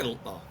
Oh.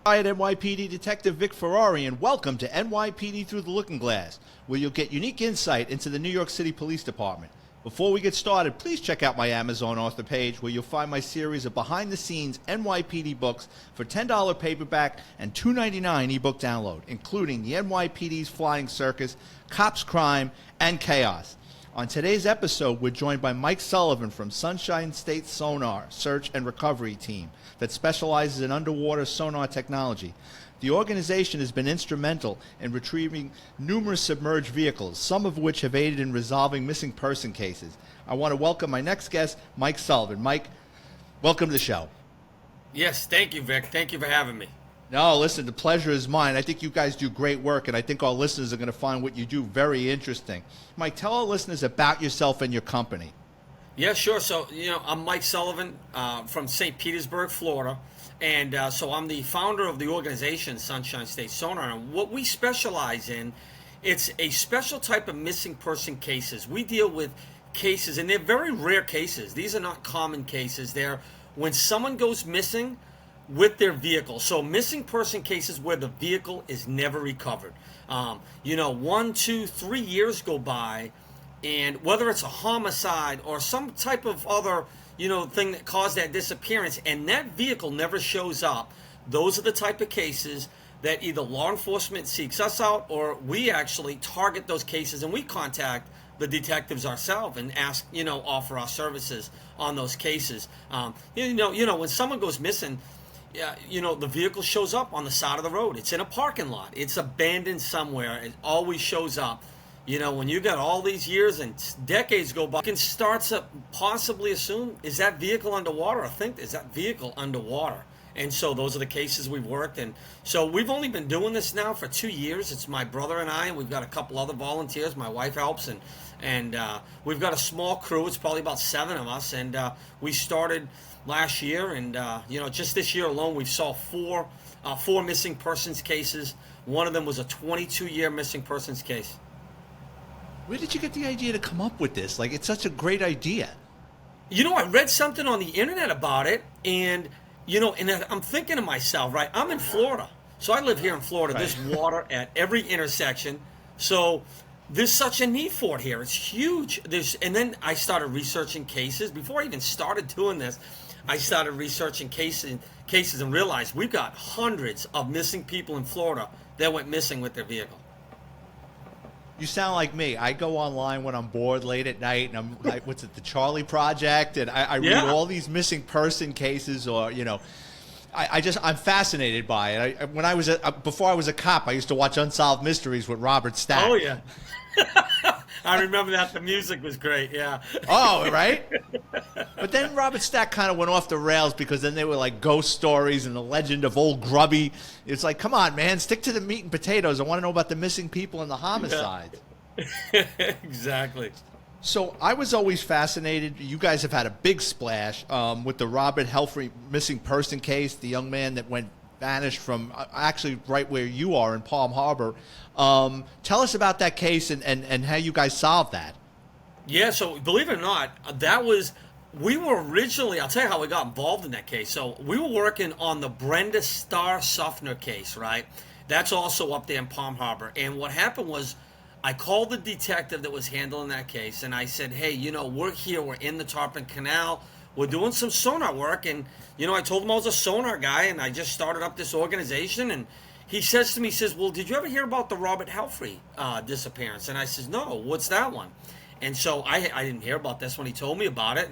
Hi, at NYPD Detective Vic Ferrari, and welcome to NYPD Through the Looking Glass, where you'll get unique insight into the New York City Police Department. Before we get started, please check out my Amazon author page, where you'll find my series of behind-the-scenes NYPD books for $10 paperback and $2.99 ebook download, including the NYPD's Flying Circus, Cops Crime, and Chaos. On today's episode, we're joined by Mike Sullivan from State Sonar Search and Recovery Team that specializes in underwater sonar technology. The organization has been instrumental in retrieving numerous submerged vehicles, some of which have aided in resolving missing person cases. I want to welcome my next guest, Mike Sullivan. Mike, welcome to the show. Yes, thank you, Vic. Thank you for having me. No, listen, the pleasure is mine. I think you guys do great work, and I think our listeners are going to find what you do very interesting. Mike, tell our listeners about yourself and your company. Yeah, sure. So, I'm Mike Sullivan from St. Petersburg, Florida. And so I'm the founder of the organization, State Sonar. And what we specialize in, it's a special type of missing person cases. We deal with cases, and they're very rare cases. These are not common cases. They're when someone goes missing with their vehicle. So missing person cases where the vehicle is never recovered. 1, 2, 3 years go by, and whether it's a homicide or some type of other, thing that caused that disappearance, and that vehicle never shows up, those are the type of cases that either law enforcement seeks us out, or we actually target those cases and we contact the detectives ourselves and ask, offer our services on those cases. When someone goes missing, the vehicle shows up on the side of the road. It's in a parking lot. It's abandoned somewhere. It always shows up. When you got all these years and decades go by, you can start to possibly assume, is that vehicle underwater? I think, is that vehicle underwater? And so those are the cases we've worked in. So we've only been doing this now for 2 years. It's my brother and I, and we've got a couple other volunteers. My wife helps, and we've got a small crew. It's probably about 7 of us, and we started last year, and just this year alone, we've solved four missing persons cases. One of them was a 22-year missing persons case. Where did you get the idea to come up with this? Like, it's such a great idea. I read something on the internet about it, and I'm thinking to myself, right, I'm in Florida. So I live here in Florida. Right. There's water at every intersection. So there's such a need for it here. It's huge. And then I started researching cases. Before I even started doing this, I started researching cases and realized we've got hundreds of missing people in Florida that went missing with their vehicle. You sound like me. I go online when I'm bored late at night, and I'm like, what's it, the Charlie Project? And I read all these missing person cases, or, I'm fascinated by it. Before I was a cop, I used to watch Unsolved Mysteries with Robert Stack. Oh, yeah. I remember that. The music was great, yeah. Oh, right? But then Robert Stack kind of went off the rails, because then they were like ghost stories and the legend of Old Grubby. It's like, come on, man, stick to the meat and potatoes. I want to know about the missing people and the homicides. Yeah. Exactly. So I was always fascinated. You guys have had a big splash with the Robert Helfrey missing person case, the young man that went vanished from actually right where you are in Palm Harbor. Tell us about that case and how you guys solved that. Yeah, so believe it or not, we were originally, I'll tell you how we got involved in that case. So we were working on the Brenda Starr Suffner case, right? That's also up there in Palm Harbor. And what happened was, I called the detective that was handling that case, and I said, hey, we're here, we're in the Tarpon Canal, we're doing some sonar work, and, I told him I was a sonar guy, and I just started up this organization, and he says to me, well, did you ever hear about the Robert Helfrey disappearance? And I says, no, what's that one? And so I didn't hear about this when he told me about it,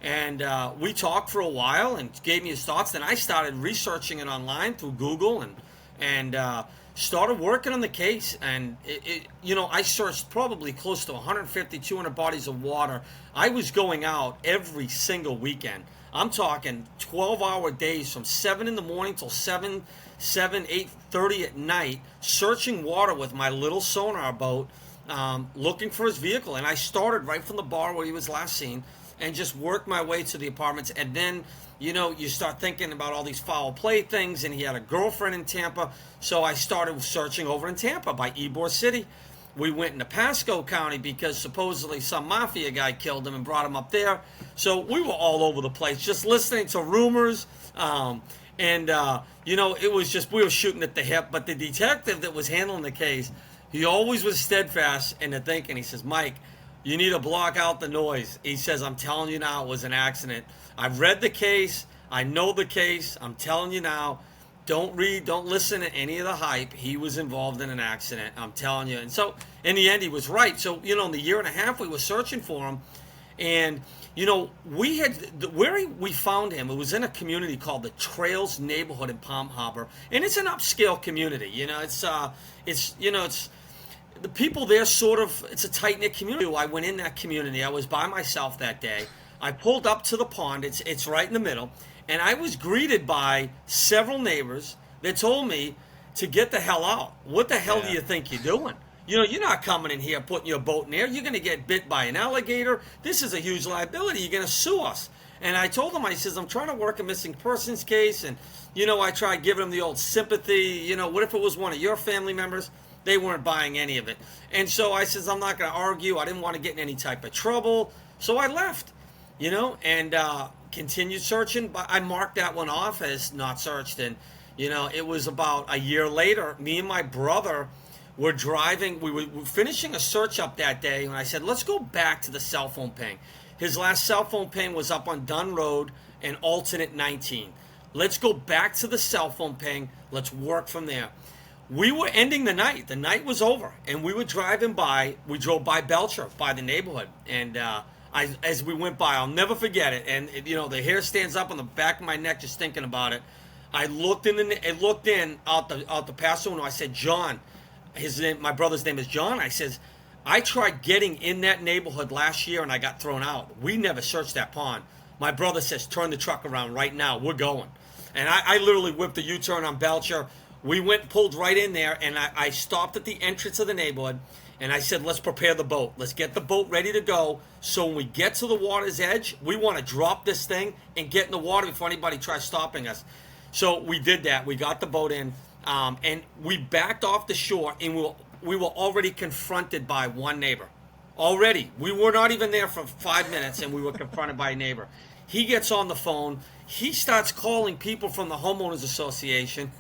and we talked for a while and gave me his thoughts. Then I started researching it online through Google and started working on the case. And I searched probably close to 150, 200 bodies of water. I was going out every single weekend. I'm talking 12-hour days from 7 in the morning till 8:30 at night, searching water with my little sonar boat, looking for his vehicle. And I started right from the bar where he was last seen and just worked my way to the apartments. And then, you start thinking about all these foul play things, and he had a girlfriend in Tampa. So I started searching over in Tampa by Ybor City. We went into Pasco County because supposedly some mafia guy killed him and brought him up there. So we were all over the place, just listening to rumors. It was just, we were shooting at the hip. But the detective that was handling the case, he always was steadfast in the thinking. He says, Mike, you need to block out the noise. He says, I'm telling you now, it was an accident. I've read the case. I know the case. I'm telling you now, don't listen to any of the hype. He was involved in an accident. I'm telling you. And so in the end, he was right. So, in the year and a half we were searching for him. And, we found him, it was in a community called the Trails neighborhood in Palm Harbor. And it's an upscale community. It's the people there it's a tight-knit community. I went in that community. I was by myself that day. I pulled up to the pond. It's right in the middle. And I was greeted by several neighbors that told me to get the hell out. What the hell do you think you're doing? You're not coming in here putting your boat in there. You're going to get bit by an alligator. This is a huge liability. You're going to sue us. And I told them, I says, I'm trying to work a missing persons case. And, I tried giving them the old sympathy. What if it was one of your family members? They weren't buying any of it. And so I says, I'm not going to argue. I didn't want to get in any type of trouble. So I left, and continued searching. But I marked that one off as not searched. And, it was about a year later, me and my brother were driving. We were finishing a search up that day. And I said, let's go back to the cell phone ping. His last cell phone ping was up on Dunn Road and alternate 19. Let's go back to the cell phone ping. Let's work from there. We were ending the night. The night was over, and we were driving by. We drove by Belcher, by the neighborhood, and as we went by, I'll never forget it. And the hair stands up on the back of my neck just thinking about it. I looked out the passenger window. I said, John, my brother's name is John. I says, I tried getting in that neighborhood last year, and I got thrown out. We never searched that pond. My brother says, turn the truck around right now. We're going. And I literally whipped a U-turn on Belcher. We went, pulled right in there, and I stopped at the entrance of the neighborhood, and I said, let's prepare the boat. Let's get the boat ready to go, so when we get to the water's edge, we want to drop this thing and get in the water before anybody tries stopping us. So we did that. We got the boat in, and we backed off the shore, and we were already confronted by one neighbor. Already. We were not even there for 5 minutes, and we were confronted by a neighbor. He gets on the phone. He starts calling people from the homeowners association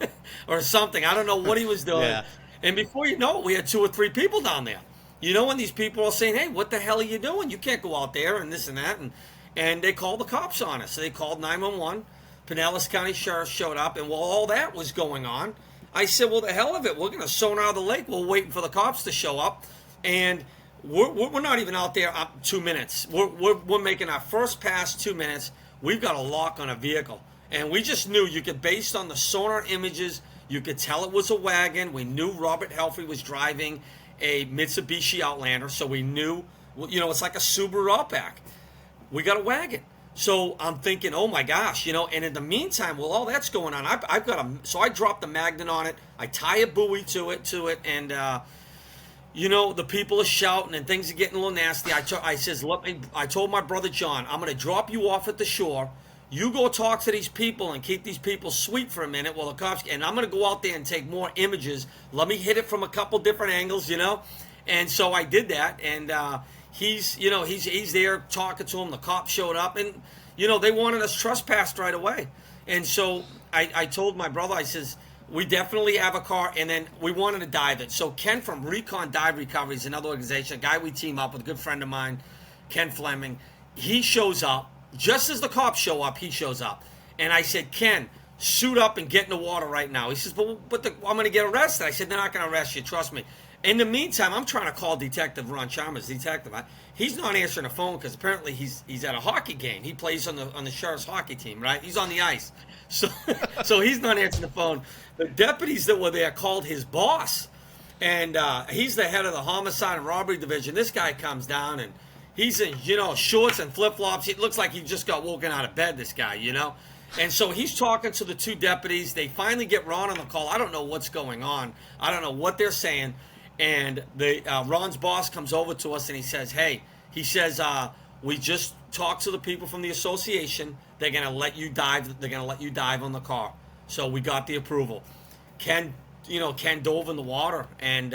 or something. I don't know what he was doing. Yeah. And before you know it, we had 2 or 3 people down there. And these people are saying, hey, what the hell are you doing? You can't go out there and this and that. And they called the cops on us. So they called 911. Pinellas County Sheriff showed up. And while all that was going on, I said, well, the hell of it. We're going to sonar the lake. We're waiting for the cops to show up. And we're not even out there 2 minutes. We're making our first pass 2 minutes. We've got a lock on a vehicle. And we just knew, based on the sonar images, you could tell it was a wagon. We knew Robert Helfrey was driving a Mitsubishi Outlander. So we knew, it's like a Subaru Outback. We got a wagon. So I'm thinking, oh my gosh, and in the meantime, while all that's going on, so I dropped the magnet on it. I tie a buoy to it, and the people are shouting and things are getting a little nasty. I told my brother John, I'm going to drop you off at the shore. You go talk to these people and keep these people sweet for a minute while the cops, and I'm going to go out there and take more images. Let me hit it from a couple different angles, And so I did that, and he's there talking to him. The cops showed up, and, they wanted us trespassed right away. And so I told my brother, I says, we definitely have a car, and then we wanted to dive it. So Ken from Recon Dive Recovery is another organization, a guy we team up with, a good friend of mine, Ken Fleming. He shows up. Just as the cops show up, he shows up. And I said, Ken, suit up and get in the water right now. He says, but I'm going to get arrested. I said, they're not going to arrest you, trust me. In the meantime, I'm trying to call Detective Ron Chalmers, detective. He's not answering the phone because apparently he's at a hockey game. He plays on the sheriff's hockey team, right? He's on the ice. So he's not answering the phone. The deputies that were there called his boss, and he's the head of the homicide and robbery division. This guy comes down, and he's in, shorts and flip-flops. It looks like he just got woken out of bed, this guy, And so he's talking to the 2 deputies. They finally get Ron on the call. I don't know what's going on. I don't know what they're saying. And Ron's boss comes over to us and he says, hey, we just talked to the people from the association. They're going to let you dive. They're going to let you dive on the car. So we got the approval. Ken dove in the water, and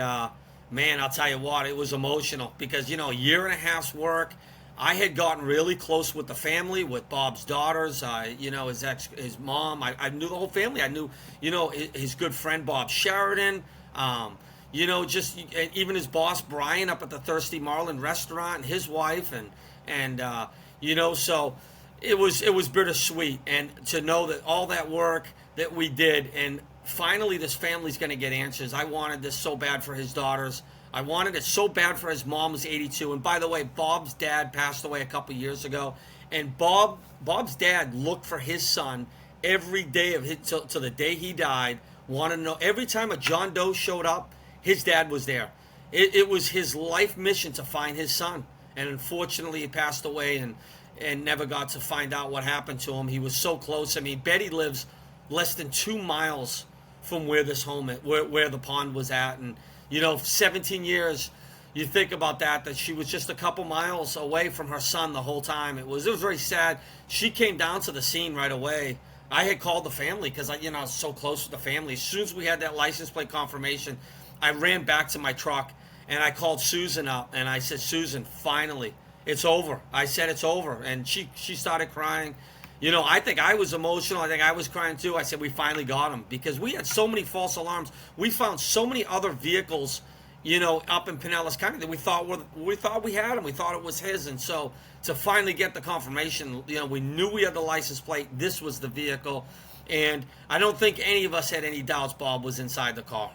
Man, I'll tell you what, it was emotional because, a year and a half's work. I had gotten really close with the family, with Bob's daughters, his mom. I knew the whole family. I knew, his good friend Bob Sheridan. Just even his boss Brian up at the Thirsty Marlin restaurant, and his wife, so it was bittersweet, and to know that all that work that we did, and finally this family's going to get answers. I wanted this so bad for his daughters. I wanted it so bad for his mom, who's 82. And by the way, Bob's dad passed away a couple years ago, and Bob's dad looked for his son every day of his till the day he died. Wanted to know every time a John Doe showed up, his dad was there. It was his life mission to find his son, and unfortunately, he passed away and never got to find out what happened to him. He was so close. I mean, Betty lives less than 2 miles from where this home, where the pond was at, and 17 years. You think about that she was just a couple miles away from her son the whole time. It was very sad. She came down to the scene right away. I had called the family because I was so close with the family. As soon as we had that license plate confirmation, I ran back to my truck and I called Susan up and I said, Susan, finally, it's over. I said it's over, and she started crying. I think I was emotional. I think I was crying too. I said, we finally got him, because we had so many false alarms. We found so many other vehicles, up in Pinellas County that we thought we had him. We thought it was his. And so to finally get the confirmation, we knew we had the license plate. This was the vehicle. And I don't think any of us had any doubts Bob was inside the car.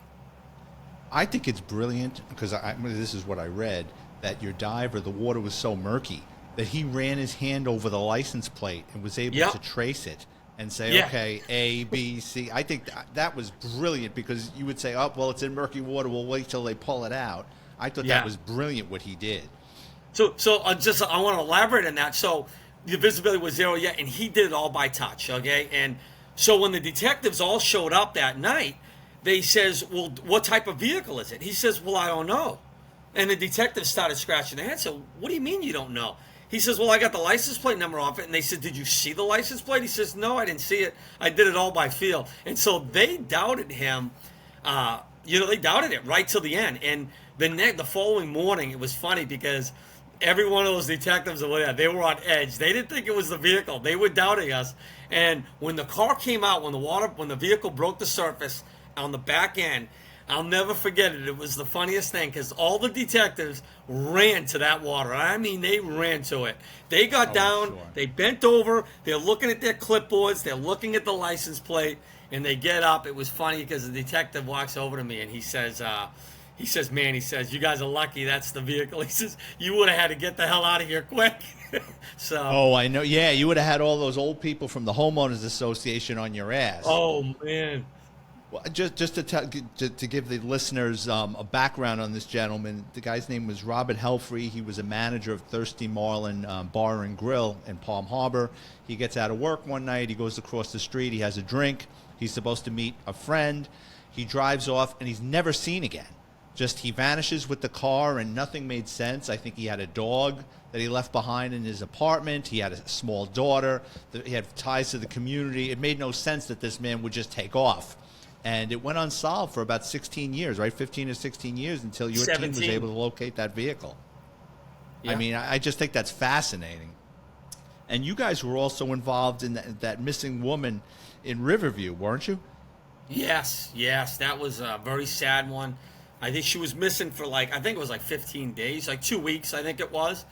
I think it's brilliant because this is what I read, that your diver, the water was so murky that he ran his hand over the license plate and was able to trace it and say, okay, A, B, C. I think that was brilliant, because you would say, oh, well, it's in murky water, we'll wait till they pull it out. I thought that was brilliant what he did. So I want to elaborate on that. So the visibility was zero, and he did it all by touch, okay? And so when the detectives all showed up that night, they says, well, what type of vehicle is it? He says, well, I don't know. And the detectives started scratching their heads. So what do you mean you don't know? He says, well, I got the license plate number off it. And they said, did you see the license plate? He says, no, I didn't see it. I did it all by feel. And so they doubted him. They doubted it right till the end. And the following morning, it was funny because every one of those detectives, they were on edge. They didn't think it was the vehicle. They were doubting us. And when the car came out, when the vehicle broke the surface on the back end, I'll never forget it. It was the funniest thing, because all the detectives ran to that water. I mean, they ran to it. They got down, sure. They bent over, they're looking at their clipboards, they're looking at the license plate, and they get up. It was funny because the detective walks over to me and he says, you guys are lucky that's the vehicle. He says, you would have had to get the hell out of here quick. So. Oh, I know. Yeah, you would have had all those old people from the homeowners association on your ass. Oh, man. Well, just to give the listeners a background on this gentleman, the guy's name was Robert Helfrey. He was a manager of Thirsty Marlin Bar and Grill in Palm Harbor. He gets out of work one night. He goes across the street. He has a drink. He's supposed to meet a friend. He drives off, and he's never seen again. Just he vanishes with the car, and nothing made sense. I think he had a dog that he left behind in his apartment. He had a small daughter. He had ties to the community. It made no sense that this man would just take off. And it went unsolved for about 16 years, right? 15 or 16 years until your 17. team was able to locate that vehicle. Yeah. I mean, I just think that's fascinating. And you guys were also involved in that missing woman in Riverview, weren't you? Yes. That was a very sad one. I think she was missing for I think it was 15 days, 2 weeks, I think it was.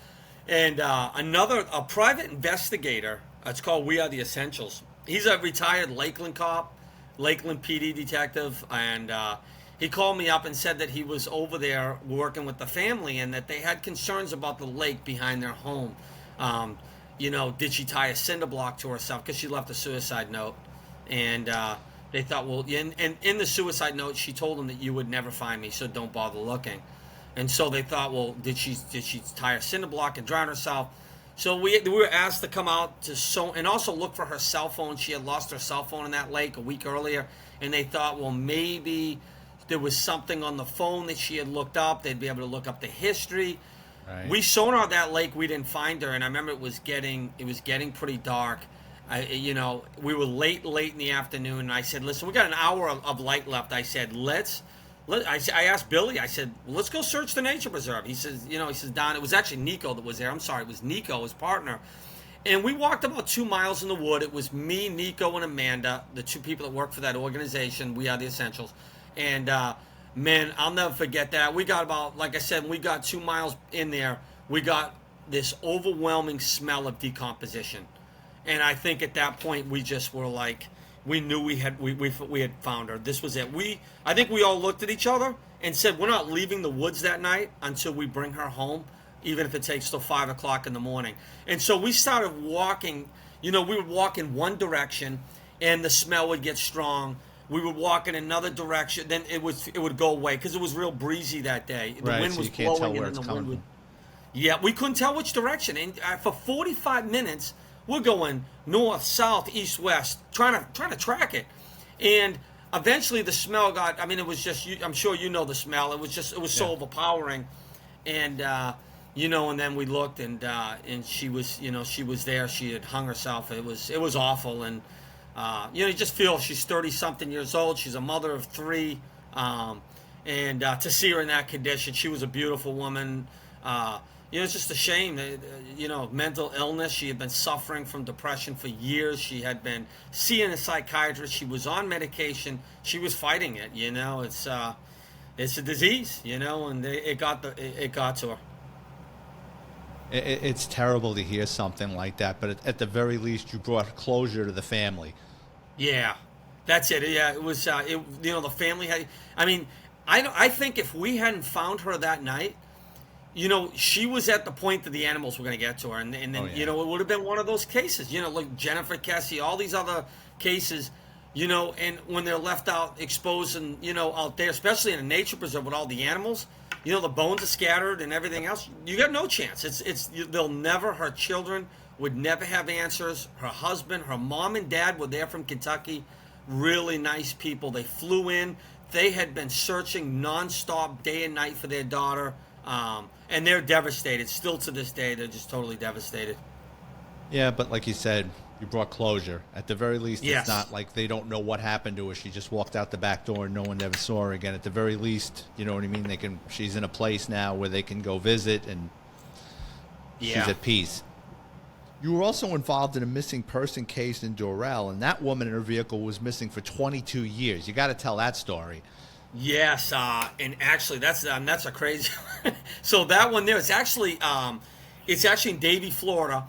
And a private investigator, it's called We Are the Essentials. He's a retired Lakeland cop. Lakeland PD detective, and he called me up and said that he was over there working with the family and that they had concerns about the lake behind their home. Did she tie a cinder block to herself because she left a suicide note? And they thought, well, and in the suicide note, she told them that you would never find me, so don't bother looking. And so they thought, well, did she tie a cinder block and drown herself? So we were asked to come out and also look for her cell phone. She had lost her cell phone in that lake a week earlier, and they thought, well, maybe there was something on the phone that she had looked up. They'd be able to look up the history. Right. We sonared that lake. We didn't find her, and I remember it was getting pretty dark. We were late in the afternoon, and I said, listen, we got an hour of light left. I said, let's I asked Billy. I said, well, let's go search the nature preserve. He says, Don. It was actually Nico that was there. I'm sorry, it was Nico, his partner. And we walked about 2 miles in the wood. It was me, Nico, and Amanda, the two people that work for that organization. We are the Essentials. And man, I'll never forget that. We got about, like I said, we got 2 miles in there. We got this overwhelming smell of decomposition. And I think at that point we just were like, we knew we had found her. This was it. I think we all looked at each other and said, we're not leaving the woods that night until we bring her home, even if it takes till 5 o'clock in the morning. And so we started walking. We would walk in one direction, and the smell would get strong. We would walk in another direction, then it would go away because it was real breezy that day. The wind was blowing, and the wind would. Yeah, we couldn't tell which direction, and for 45 minutes. We're going north, south, east, west, trying to track it, and eventually the smell got. I mean, it was just. I'm sure you know the smell. It was so overpowering, and and then we looked, and she was she was there. She had hung herself. It was awful, and you just feel she's 30-something years old. She's a mother of three, and to see her in that condition, she was a beautiful woman. It's just a shame that, mental illness. She had been suffering from depression for years. She had been seeing a psychiatrist. She was on medication. She was fighting it. It's a disease. And it got to her. It's terrible to hear something like that, but at the very least, you brought closure to the family. Yeah, that's it. Yeah, it was. The family had. I mean, I think if we hadn't found her that night. She was at the point that the animals were going to get to her. And then, it would have been one of those cases, like Jennifer Kessie, all these other cases, and when they're left out exposed and, out there, especially in a nature preserve with all the animals, the bones are scattered and everything else, you got no chance. Her children would never have answers. Her husband, her mom and dad were there from Kentucky, really nice people. They flew in. They had been searching nonstop day and night for their daughter. And they're devastated. Still to this day, they're just totally devastated. Yeah, but like you said, you brought closure. At the very least, yes. It's not like they don't know what happened to her. She just walked out the back door and no one ever saw her again. At the very least, you know what I mean? She's in a place now where they can go visit and she's at peace. You were also involved in a missing person case in Doral, and that woman in her vehicle was missing for 22 years. You got to tell that story. Yes, and actually that's a crazy. So that one there, it's actually in Davie, Florida.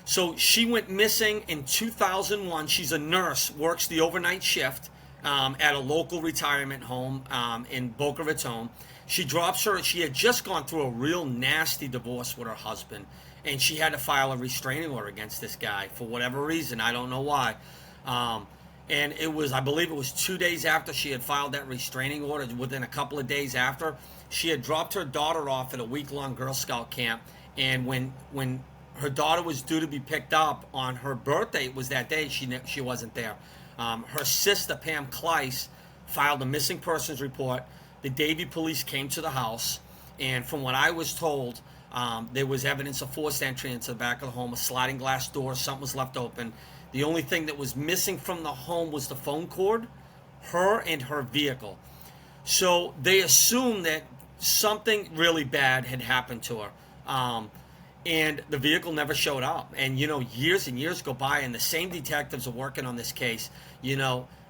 So she went missing in 2001. She's a nurse, works the overnight shift at a local retirement home in Boca Raton. She drops her. She had just gone through a real nasty divorce with her husband, and she had to file a restraining order against this guy for whatever reason. I don't know why. And I believe it was 2 days after she had filed that restraining order, within a couple of days after, she had dropped her daughter off at a week-long Girl Scout camp. And when her daughter was due to be picked up on her birthday, it was that day, she wasn't there. Her sister, Pam Kleiss, filed a missing persons report. The Davie police came to the house, and from what I was told, there was evidence of forced entry into the back of the home, a sliding glass door, something was left open. The only thing that was missing from the home was the phone cord, her and her vehicle. So they assumed that something really bad had happened to her. And the vehicle never showed up. And, years and years go by, and the same detectives are working on this case.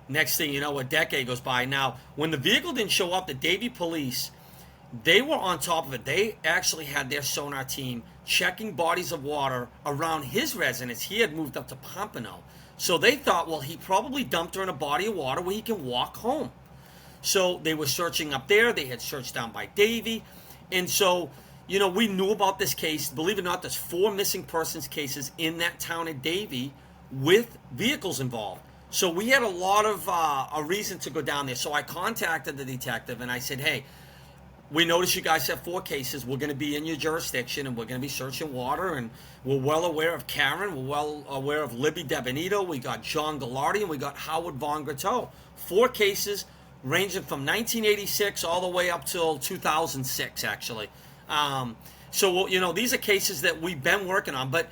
Next thing you know, a decade goes by. Now, when the vehicle didn't show up, the Davie police, they were on top of it. They actually had their sonar team checking bodies of water around his residence. He had moved up to Pompano. So they thought, well, he probably dumped her in a body of water where he can walk home. So they were searching up there. They had searched down by Davie. And so, we knew about this case. Believe it or not, there's 4 missing persons cases in that town of Davie with vehicles involved. So we had a lot of a reason to go down there. So I contacted the detective and I said, hey, we noticed you guys have 4 cases. We're going to be in your jurisdiction, and we're going to be searching water. And we're well aware of Karen. We're well aware of Libby DeBenito. We got John Gallardi, and we got Howard Von Grateau. 4 cases ranging from 1986 all the way up till 2006, actually. So, these are cases that we've been working on. But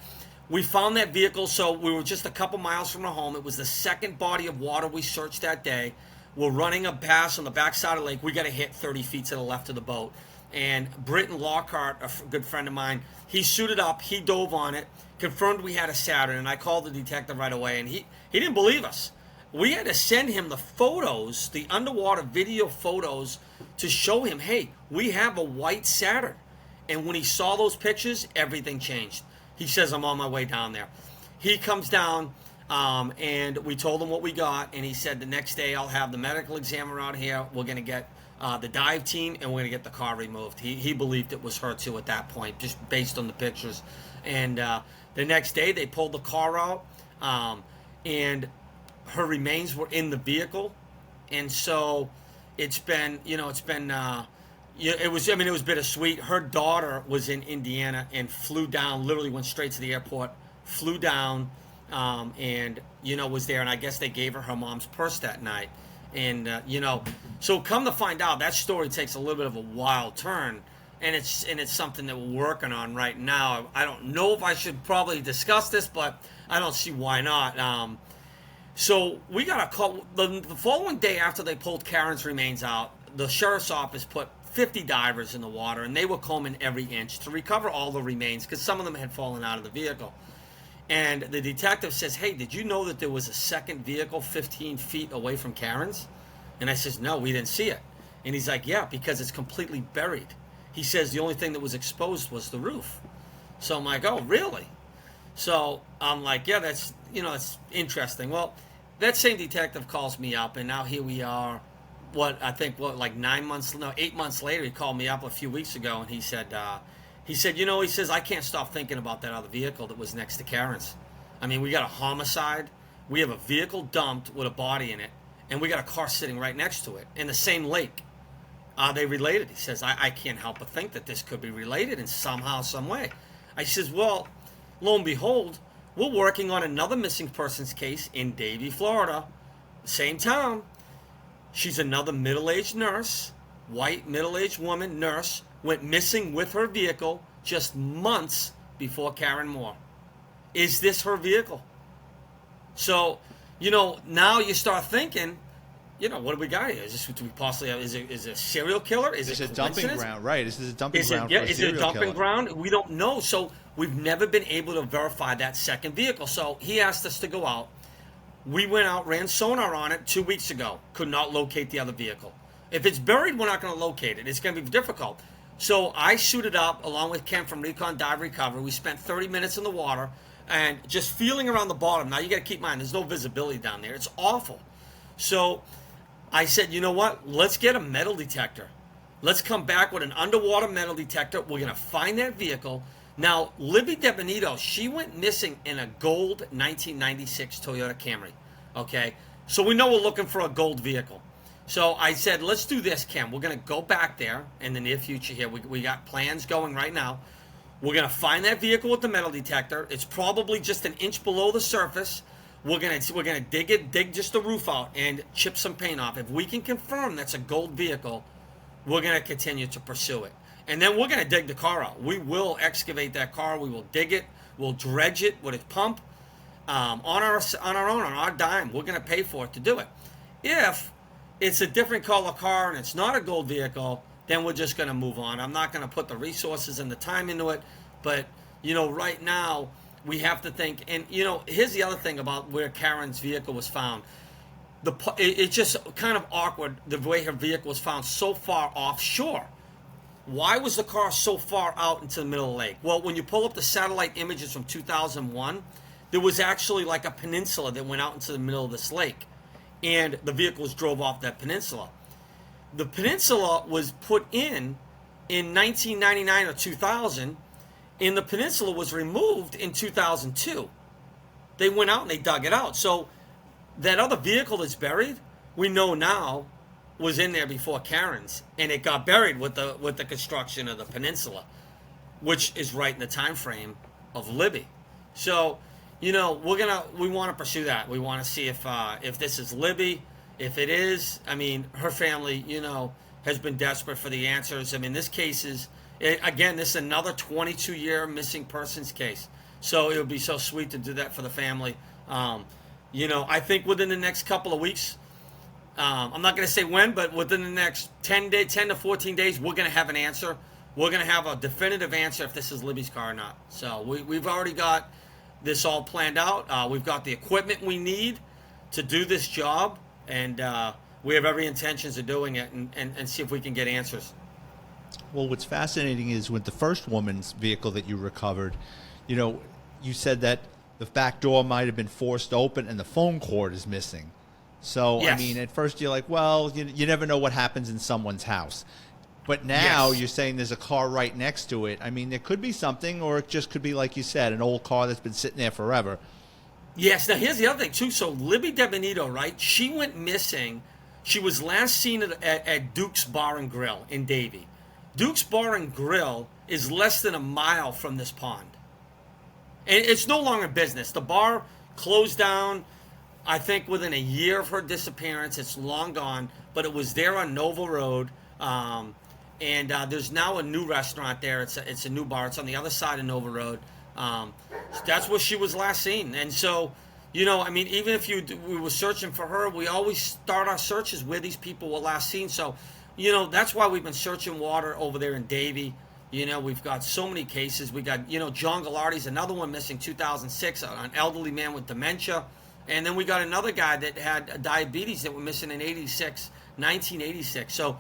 we found that vehicle, so we were just a couple miles from the home. It was the second body of water we searched that day. We're running a bass on the backside of the lake. We got to hit 30 feet to the left of the boat. And Britton Lockhart, good friend of mine, he suited up. He dove on it, confirmed we had a Saturn, and I called the detective right away, and he didn't believe us. We had to send him the photos, the underwater video photos, to show him, hey, we have a white Saturn. And when he saw those pictures, everything changed. He says, I'm on my way down there. He comes down, and we told him what we got, and he said the next day I'll have the medical examiner out here. We're going to get the dive team, and we're going to get the car removed. He believed it was her, too, at that point, just based on the pictures. And the next day they pulled the car out, and her remains were in the vehicle. And so it was bittersweet. Her daughter was in Indiana and flew down, literally went straight to the airport, flew down, and was there. And I guess they gave her mom's purse that night. And so come to find out, that story takes a little bit of a wild turn, and it's something that we're working on right now. I don't know if I should probably discuss this, but I don't see why not. So we got a call the following day after they pulled Karen's remains out. The sheriff's office put 50 divers in the water, and they were combing every inch to recover all the remains because some of them had fallen out of the vehicle. And the detective says, hey, did you know that there was a second vehicle 15 feet away from Karen's? And I says, no, we didn't see it. And he's like, yeah, because it's completely buried. He says the only thing that was exposed was the roof. So I'm like, oh, really? So I'm like, yeah, that's interesting. Well, that same detective calls me up, and now here we are, 8 months later, he called me up a few weeks ago, and he said, I can't stop thinking about that other vehicle that was next to Karen's. I mean, we got a homicide, we have a vehicle dumped with a body in it, and we got a car sitting right next to it in the same lake. Are they related? He says, I can't help but think that this could be related in somehow, some way. I says, well, lo and behold, we're working on another missing persons case in Davie, Florida, same town. She's another middle-aged nurse, white middle-aged woman nurse, went missing with her vehicle just months before Karen Moore. Is this her vehicle? So, now you start thinking, what do we got here? Is this what we possibly have? Is it a serial killer? Is it a dumping ground? Right. Is this a dumping ground for a serial killer? Is it a dumping ground? We don't know. So we've never been able to verify that second vehicle. So he asked us to go out. We went out, ran sonar on it 2 weeks ago. Could not locate the other vehicle. If it's buried, we're not going to locate it. It's going to be difficult. So I suited up along with Ken from Recon Dive Recovery. We spent 30 minutes in the water and just feeling around the bottom. Now you got to keep in mind, there's no visibility down there. It's awful. So I said, you know what? Let's get a metal detector. Let's come back with an underwater metal detector. We're going to find that vehicle. Now, Libby DeBenito, she went missing in a gold 1996 Toyota Camry. Okay? So we know we're looking for a gold vehicle. So I said, let's do this, Ken. We're going to go back there in the near future here. We got plans going right now. We're going to find that vehicle with the metal detector. It's probably just an inch below the surface. We're gonna dig just the roof out and chip some paint off. If we can confirm that's a gold vehicle, we're gonna continue to pursue it. And then we're gonna dig the car out. We will excavate that car. We will dig it. We'll dredge it with a pump on our own, on our dime. We're gonna pay for it to do it. If it's a different color car and it's not a gold vehicle, then we're just gonna move on. I'm not gonna put the resources and the time into it. But right now, we have to think, and here's the other thing about where Karen's vehicle was found. It's just kind of awkward the way her vehicle was found so far offshore. Why was the car so far out into the middle of the lake? Well, when you pull up the satellite images from 2001, there was actually like a peninsula that went out into the middle of this lake, and the vehicles drove off that peninsula. The peninsula was put in 1999 or 2000. And the peninsula was removed in 2002. They went out and they dug it out. So that other vehicle that's buried, we know now, was in there before Karen's, and it got buried with the construction of the peninsula, which is right in the time frame of Libby. So, we want to pursue that. We want to see if this is Libby. If it is, I mean, her family, has been desperate for the answers. I mean, this case is. Again, this is another 22-year missing persons case. So it would be so sweet to do that for the family. I think within the next couple of weeks, I'm not going to say when, but within the next 10 to 14 days, we're going to have an answer. We're going to have a definitive answer if this is Libby's car or not. So we've already got this all planned out. We've got the equipment we need to do this job, and we have every intentions of doing it and see if we can get answers. Well, what's fascinating is with the first woman's vehicle that you recovered, you said that the back door might have been forced open and the phone cord is missing. So, Yes. I mean, at first you're like, well, you never know what happens in someone's house. But now Yes. you're saying there's a car right next to it. I mean, there could be something, or it just could be, like you said, an old car that's been sitting there forever. Yes. Now, here's the other thing, too. So, Libby DeBenito, right? She went missing. She was last seen at Duke's Bar and Grill in Davie. Duke's Bar and Grill is less than a mile from this pond. And it's no longer business. The bar closed down, I think, within a year of her disappearance. It's long gone, but it was there on Nova Road. And there's now a new restaurant there. It's a new bar. It's on the other side of Nova Road. That's where she was last seen. And so, I mean, even if we were searching for her, we always start our searches where these people were last seen. So, that's why we've been searching water over there in Davie. We've got so many cases. We got, John Gallardi's another one missing 2006, an elderly man with dementia. And then we got another guy that had diabetes that were missing in 1986. So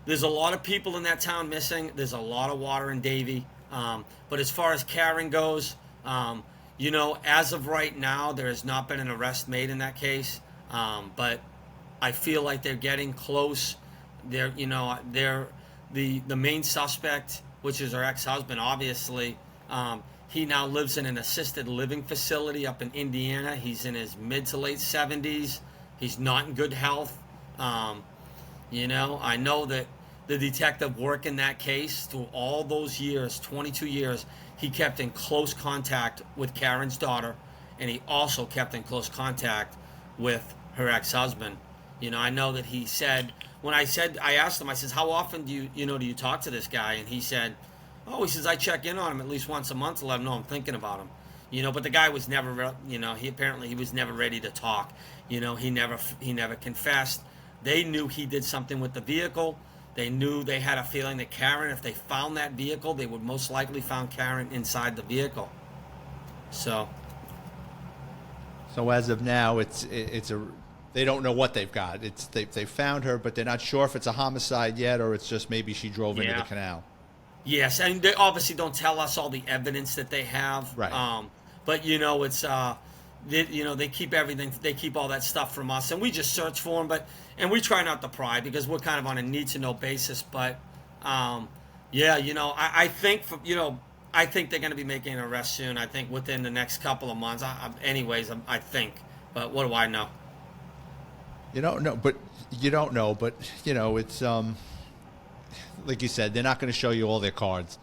there's a lot of people in that town missing. There's a lot of water in Davie. But as far as Karen goes, as of right now, there has not been an arrest made in that case. But I feel like they're getting close. They're the main suspect, which is her ex-husband, obviously. He now lives in an assisted living facility up in Indiana. He's in his mid to late 70s. He's not in good health. I know that the detective working that case through all those years, 22 years, he kept in close contact with Karen's daughter, and he also kept in close contact with her ex-husband. I know that he said, I asked him, I says, how often do you talk to this guy? And he said, he says, I check in on him at least once a month to let him know I'm thinking about him. But the guy was never, he was never ready to talk. He never confessed. They knew he did something with the vehicle. They knew they had a feeling that Karen, if they found that vehicle, they would most likely found Karen inside the vehicle. So as of now, they don't know what they've got. They found her, but they're not sure if it's a homicide yet, or it's just maybe she drove into the canal. Yes, and they obviously don't tell us all the evidence that they have. Right. But it's they keep everything. They keep all that stuff from us, and we just search for them. And we try not to pry because we're kind of on a need to know basis. But I think I think they're going to be making an arrest soon. I think within the next couple of months. I think. But what do I know? You don't know, but it's like you said, they're not going to show you all their cards.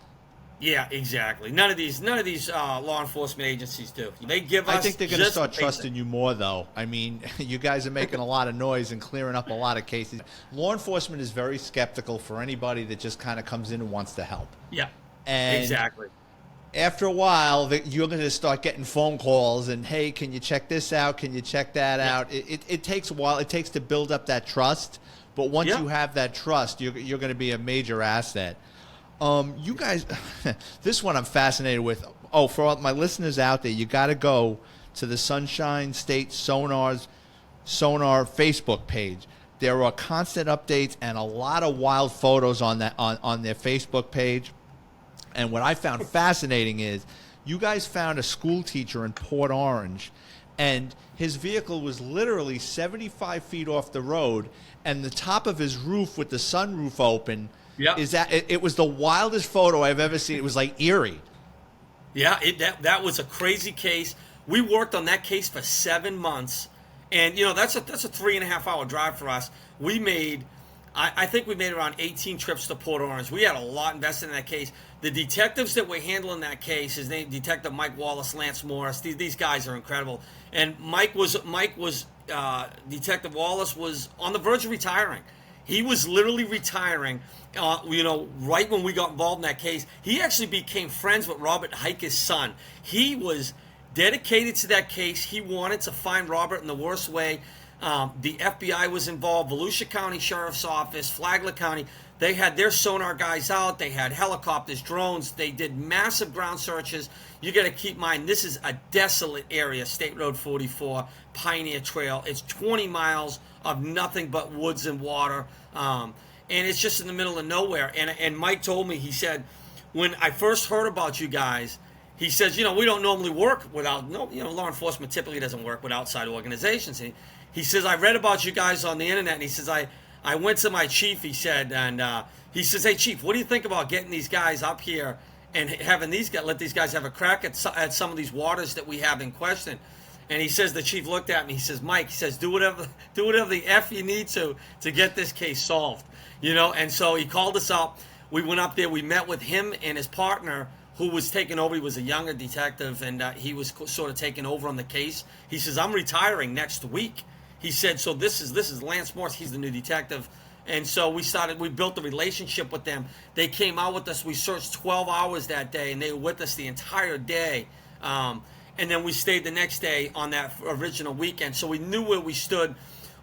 Yeah, exactly. None of these law enforcement agencies do. They give us. I think they're going to start trusting you more, though. I mean, you guys are making a lot of noise and clearing up a lot of cases. Law enforcement is very skeptical for anybody that just kind of comes in and wants to help. Yeah, and exactly. After a while, you're going to start getting phone calls and, hey, can you check this out? Can you check that out? It takes a while. It takes to build up that trust. But once you have that trust, you're going to be a major asset. You guys, this one I'm fascinated with. For all my listeners out there, you got to go to the Sunshine State Sonar Facebook page. There are constant updates and a lot of wild photos on their Facebook page. And what I found fascinating is you guys found a school teacher in Port Orange, and his vehicle was literally 75 feet off the road, and the top of his roof with the sunroof open. Yeah, it was the wildest photo I've ever seen. It was like eerie. Yeah, that was a crazy case. We worked on that case for 7 months, and that's a 3.5 hour drive for us. I think we made around 18 trips to Port Orange. We had a lot invested in that case. The detectives that were handling that case, his name, Detective Mike Wallace, Lance Morris, these guys are incredible. And Detective Wallace was on the verge of retiring. He was literally retiring, right when we got involved in that case. He actually became friends with Robert Heike's son. He was dedicated to that case. He wanted to find Robert in the worst way. The FBI was involved, Volusia County Sheriff's Office, Flagler County. They had their sonar guys out. They had helicopters, drones. They did massive ground searches. You got to keep in mind, this is a desolate area, State Road 44, Pioneer Trail. It's 20 miles of nothing but woods and water. And it's just in the middle of nowhere. And Mike told me, he said, when I first heard about you guys, he says, we don't normally work without, law enforcement typically doesn't work with outside organizations. He says, I read about you guys on the internet, and he says, I went to my chief, he said, and he says, hey, chief, what do you think about getting these guys up here and having let these guys have a crack at some of these waters that we have in question? And he says, the chief looked at me, he says, Mike, he says, do whatever the F you need to get this case solved, and so he called us up. We went up there, we met with him and his partner, who was taking over. He was a younger detective, and he was sort of taking over on the case. He says, I'm retiring next week. He said, so this is Lance Morse. He's the new detective. And so we built a relationship with them. They came out with us. We searched 12 hours that day, and they were with us the entire day. And then we stayed the next day on that original weekend. So we knew where we stood.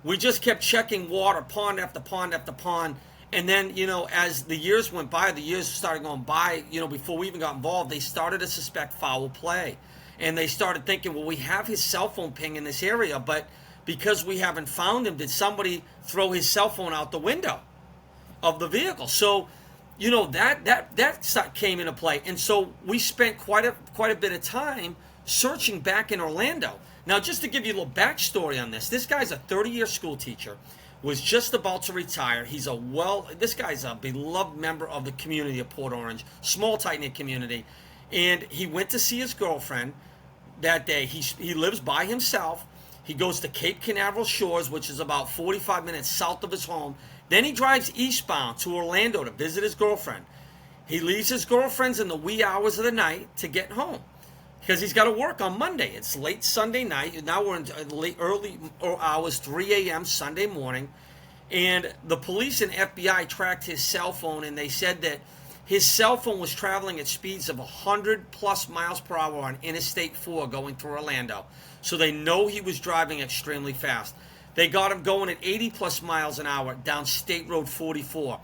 We just kept checking water, pond after pond after pond. And then, as the years went by, the years started going by, before we even got involved, they started to suspect foul play. And they started thinking, well, we have his cell phone ping in this area, but because we haven't found him, did somebody throw his cell phone out the window of the vehicle? So, that came into play. And so we spent quite a bit of time searching back in Orlando. Now, just to give you a little backstory on this guy's a 30-year school teacher. Was just about to retire. This guy's a beloved member of the community of Port Orange, small, tight-knit community. And he went to see his girlfriend that day. He lives by himself. He goes to Cape Canaveral Shores, which is about 45 minutes south of his home. Then he drives eastbound to Orlando to visit his girlfriend. He leaves his girlfriend's in the wee hours of the night to get home, because he's got to work on Monday. It's late Sunday night. Now we're in early hours, 3 a.m. Sunday morning. And the police and FBI tracked his cell phone, and they said that his cell phone was traveling at speeds of 100 plus miles per hour on Interstate 4 going through Orlando. So they know he was driving extremely fast. They got him going at 80 plus miles an hour down State Road 44.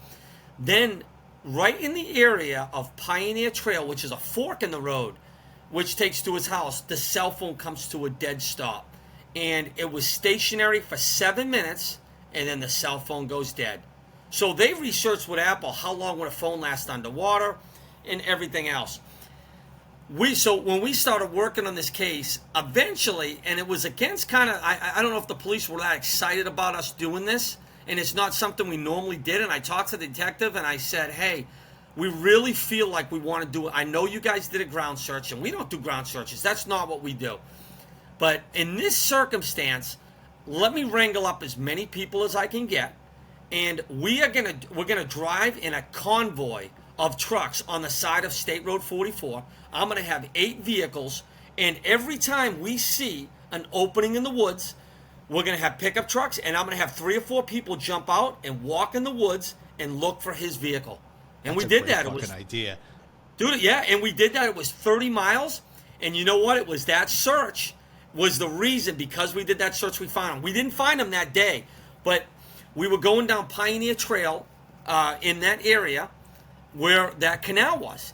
Then right in the area of Pioneer Trail, which is a fork in the road, which takes to his house, the cell phone comes to a dead stop. And it was stationary for 7 minutes, and then the cell phone goes dead. So they researched with Apple how long would a phone last underwater and everything else. So when we started working on this case, eventually, and it was against kind of, I don't know if the police were that excited about us doing this, and it's not something we normally did, and I talked to the detective, and I said, hey, we really feel like we want to do it. I know you guys did a ground search, and we don't do ground searches. That's not what we do. But in this circumstance, let me wrangle up as many people as I can get, and we're gonna drive in a convoy of trucks on the side of State Road 44. I'm gonna have 8 vehicles, and every time we see an opening in the woods, we're gonna have pickup trucks, and I'm gonna have 3 or 4 people jump out and walk in the woods and look for his vehicle. And we did that. It was an idea, dude. Yeah, and we did that. It was 30 miles, and you know what? It was that search was the reason, because we did that search, we found him. We didn't find him that day, but we were going down Pioneer Trail in that area where that canal was,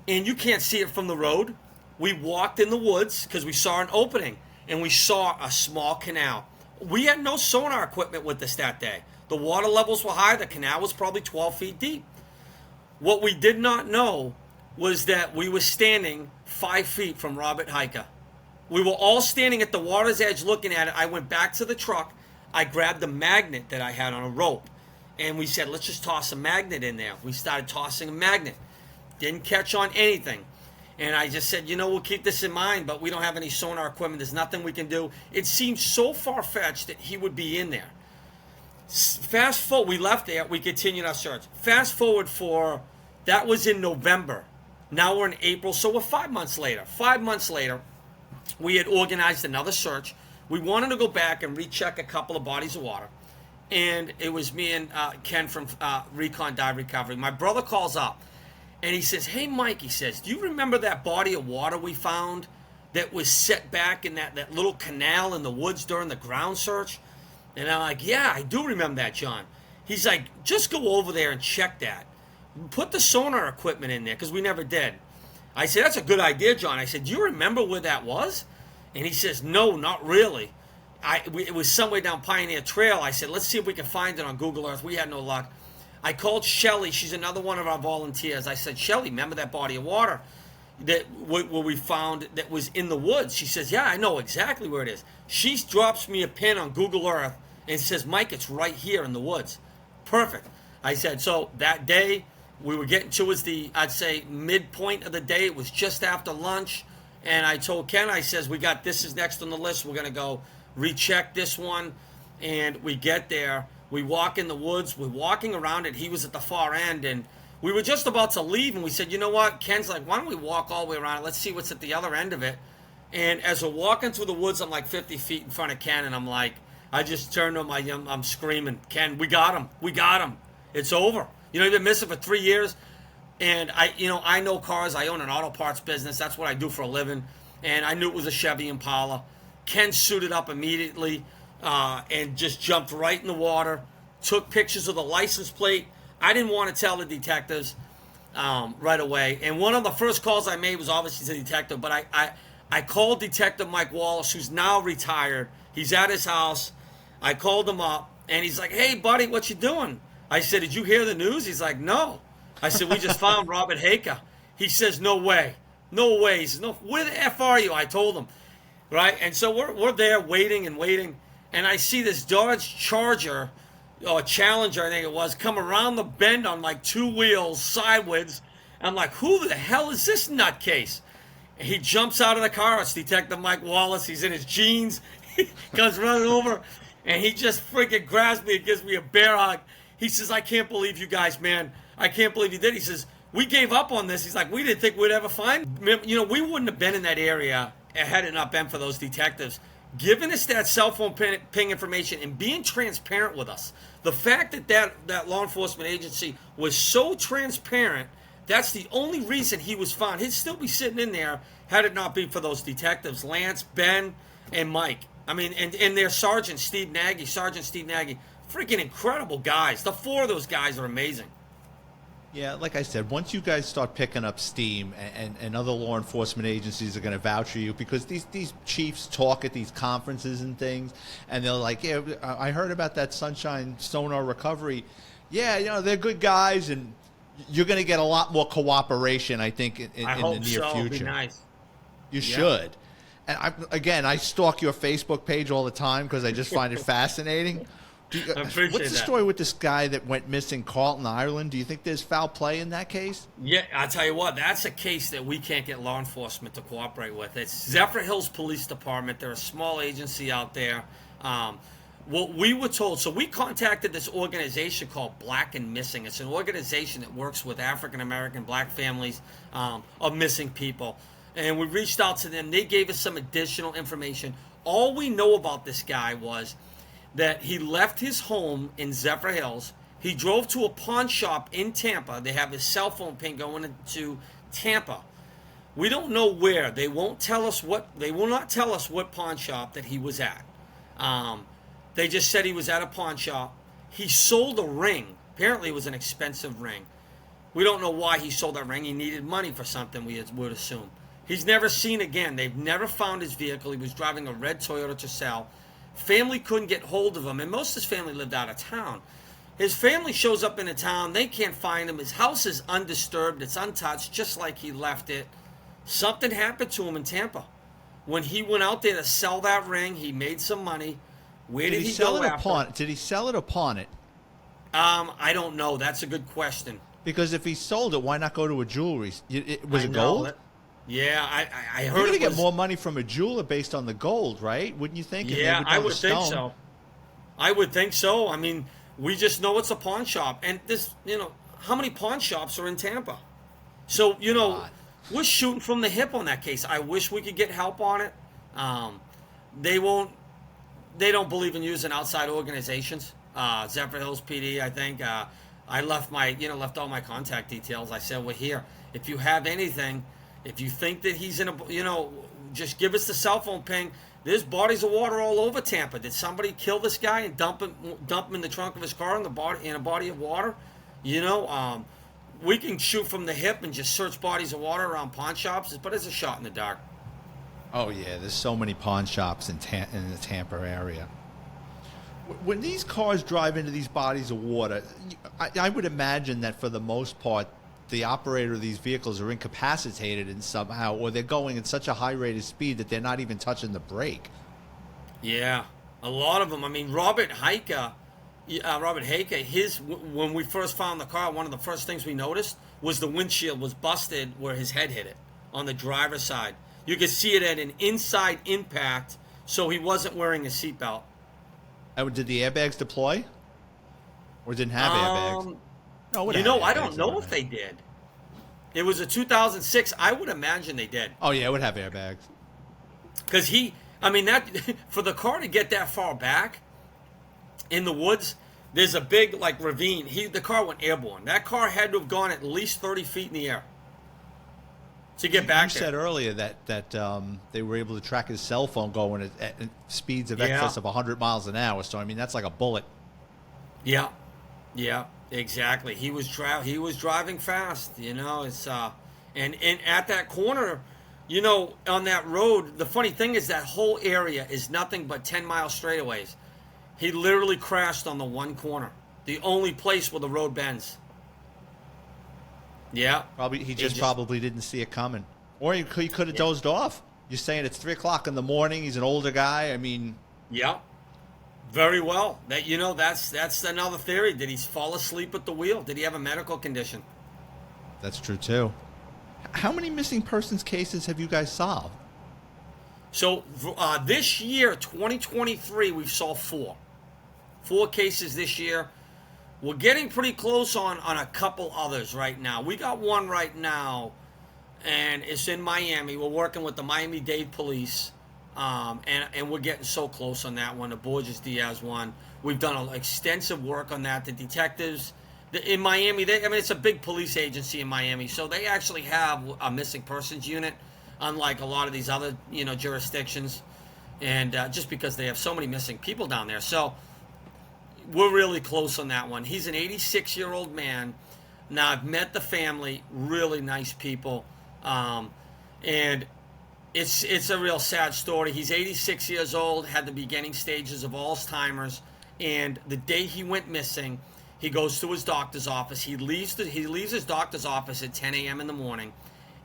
and you can't see it from the road. We walked in the woods because we saw an opening, and we saw a small canal. We had no sonar equipment with us that day. The water levels were high. The canal was probably 12 feet deep. What we did not know was that we were standing 5 feet from Robert Hiker. We were all standing at the water's edge looking at it. I went back to the truck. I grabbed the magnet that I had on a rope, and we said, let's just toss a magnet in there. We started tossing a magnet. Didn't catch on anything. And I just said, we'll keep this in mind, but we don't have any sonar equipment. There's nothing we can do. It seemed so far-fetched that he would be in there. Fast forward, we left there. We continued our search. Fast forward that was in November. Now we're in April, so we're 5 months later. 5 months later, we had organized another search. We wanted to go back and recheck a couple of bodies of water. And it was me and Ken from Recon Dive Recovery. My brother calls up, and he says, hey, Mike, he says, do you remember that body of water we found that was set back in that little canal in the woods during the ground search? And I'm like, yeah, I do remember that, John. He's like, just go over there and check that. Put the sonar equipment in there, because we never did. I said, that's a good idea, John. I said, do you remember where that was? And he says, no, not really. It was somewhere down Pioneer Trail. I said, let's see if we can find it on Google Earth. We had no luck. I called Shelly. She's another one of our volunteers. I said, Shelly, remember that body of water that where we found that was in the woods? She says, yeah, I know exactly where it is. She drops me a pin on Google Earth and says, Mike, it's right here in the woods. Perfect. I said, so that day, we were getting towards the, I'd say, midpoint of the day. It was just after lunch. And I told Ken, I says, we got this is next on the list. We're going to go recheck this one. And we get there. We walk in the woods. We're walking around it. He was at the far end. And we were just about to leave. And we said, you know what? Ken's like, why don't we walk all the way around it? Let's see what's at the other end of it. And as we're walking through the woods, I'm like 50 feet in front of Ken. And I'm like, I just turned to him. I'm screaming, Ken, we got him. We got him. It's over. You know, you've been missing for 3 years. And I know cars. I own an auto parts business. That's what I do for a living. And I knew it was a Chevy Impala. Ken suited up immediately and just jumped right in the water, took pictures of the license plate. I didn't want to tell the detectives right away. And one of the first calls I made was obviously to the detective, but I called Detective Mike Wallace, who's now retired. He's at his house. I called him up, and he's like, hey, buddy, what you doing? I said, did you hear the news? He's like, no. I said, we just found Robert Haker. He says, no way. No way. He says, no, where the F are you? I told him. Right? And so we're there waiting and waiting. And I see this Dodge Charger, or Challenger, I think it was, come around the bend on like two wheels sideways. I'm like, who the hell is this nutcase? And he jumps out of the car. It's Detective Mike Wallace. He's in his jeans. He comes running over. And he just freaking grabs me and gives me a bear hug. He says, I can't believe you guys, man. I can't believe you did. He says, we gave up on this. He's like, we didn't think we'd ever find. You know, we wouldn't have been in that area had it not been for those detectives giving us that cell phone ping information and being transparent with us. The fact that law enforcement agency was so transparent, that's the only reason he was found. He'd still be sitting in there had it not been for those detectives, Lance, Ben, and Mike. I mean, and their Sergeant Steve Nagy, freaking incredible guys. The four of those guys are amazing. Yeah, like I said, once you guys start picking up steam and other law enforcement agencies are going to vouch for you, because these chiefs talk at these conferences and things, and they're like, yeah, I heard about that Sunshine Sonar recovery. Yeah, you know, they're good guys, and you're going to get a lot more cooperation, I think, in the near future. It'd be nice. You should. And I stalk your Facebook page all the time because I just find it fascinating. What's the story with this guy that went missing, Carlton, Ireland? Do you think there's foul play in that case? Yeah, I'll tell you what, that's a case that we can't get law enforcement to cooperate with. It's Zephyr Hills Police Department. They're a small agency out there. What we were told, so we contacted this organization called Black and Missing. It's an organization that works with African-American black families of missing people. And we reached out to them. They gave us some additional information. All we know about this guy was that he left his home in Zephyr Hills. He drove to a pawn shop in Tampa. They have his cell phone ping going into Tampa. We don't know where. They won't tell us what. They will not tell us what pawn shop that he was at. They just said he was at a pawn shop. He sold a ring. Apparently, it was an expensive ring. We don't know why he sold that ring. He needed money for something, we would assume. He's never seen again. They've never found his vehicle. He was driving a red Toyota Tercel. Family couldn't get hold of him, and most of his family lived out of town. His family shows up in a town. They can't find him. His house is undisturbed. It's untouched, just like he left it. Something happened to him in Tampa. When he went out there to sell that ring, he made some money. Where did he sell go it after? or pawn it? Did he sell it or pawn it? I don't know. That's a good question. Because if he sold it, why not go to a jewelry? Was it gold? Yeah, I heard you're going to get more money from a jeweler based on the gold, right? Wouldn't you think? Yeah, I would think so. I would think so. I mean, we just know it's a pawn shop. And this, how many pawn shops are in Tampa? So, we're shooting from the hip on that case. I wish we could get help on it. They don't believe in using outside organizations. Zephyr Hills PD, I think. I left left all my contact details. I said, we're here. If you have anything, if you think that he's in just give us the cell phone ping. There's bodies of water all over Tampa. Did somebody kill this guy and dump him in the trunk of his car in a body of water? You know, we can shoot from the hip and just search bodies of water around pawn shops, but it's a shot in the dark. Oh yeah, there's so many pawn shops in the Tampa area. When these cars drive into these bodies of water, I would imagine that for the most part, the operator of these vehicles are incapacitated in somehow, or they're going at such a high rate of speed that they're not even touching the brake. Yeah, a lot of them. I mean, Robert Heike, when we first found the car, one of the first things we noticed was the windshield was busted where his head hit it on the driver's side. You could see it at an inside impact, so he wasn't wearing a seatbelt. Did the airbags deploy? Or didn't have airbags? No, I don't know if they did. It was a 2006. I would imagine they did. Oh, yeah, it would have airbags. Because for the car to get that far back in the woods, there's a big, ravine. The car went airborne. That car had to have gone at least 30 feet in the air to get back there. You said earlier that they were able to track his cell phone going at speeds of excess of 100 miles an hour. So, I mean, that's like a bullet. Yeah. Yeah, exactly. He was driving fast, it's and at that corner, on that road, the funny thing is that whole area is nothing but 10-mile straightaways. He literally crashed on the one corner, the only place where the road bends. Yeah. He just probably didn't see it coming. Or he could have dozed off. You're saying it's 3 o'clock in the morning, he's an older guy, I mean. Yeah. Very well. That's another theory. Did he fall asleep at the wheel? Did he have a medical condition? That's true too. How many missing persons cases have you guys solved? So this year, 2023, we've solved 4. 4 cases this year. We're getting pretty close on a couple others right now. We got one right now, and it's in Miami. We're working with the Miami-Dade police. And we're getting so close on that one, the Borges Diaz one. We've done extensive work on that. The detectives in Miami, it's a big police agency in Miami, so they actually have a missing persons unit, unlike a lot of these other jurisdictions, and just because they have so many missing people down there. So we're really close on that one. He's an 86-year-old man. Now, I've met the family, really nice people, and It's a real sad story. He's 86 years old, had the beginning stages of Alzheimer's, and the day he went missing, he goes to his doctor's office. He leaves his doctor's office at 10 a.m. in the morning,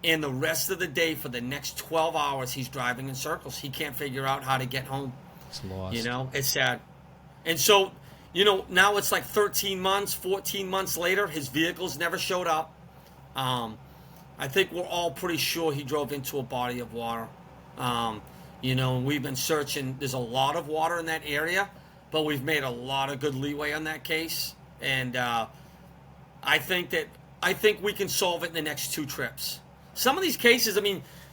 and the rest of the day for the next 12 hours, he's driving in circles. He can't figure out how to get home. It's lost. It's sad. And so, now it's like 13 months, 14 months later, his vehicles never showed up. I think we're all pretty sure he drove into a body of water. We've been searching. There's a lot of water in that area, but we've made a lot of good leeway on that case. And I think we can solve it in the next 2 trips. Some of these cases,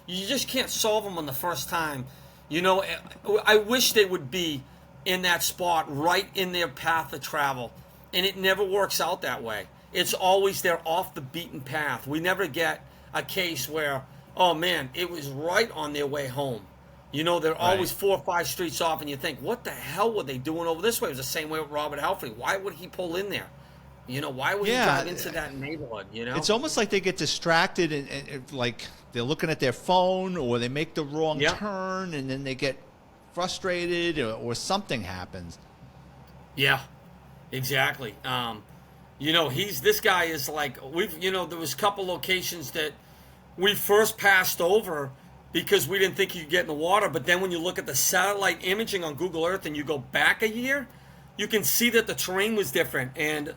you just can't solve them on the first time. I wish they would be in that spot, right in their path of travel. And it never works out that way. It's always they're off the beaten path. We never get a case where, oh man, it was right on their way home. They're always 4 or 5 streets off, and you think, what the hell were they doing over this way? It was the same way with Robert Halfrey. Why would he pull in there? Why would he drive into that neighborhood? It's almost like they get distracted and like they're looking at their phone, or they make the wrong turn, and then they get frustrated, or something happens. Yeah, exactly. This guy is like, there was a couple locations that we first passed over because we didn't think you could get in the water. But then when you look at the satellite imaging on Google Earth and you go back a year, you can see that the terrain was different. And,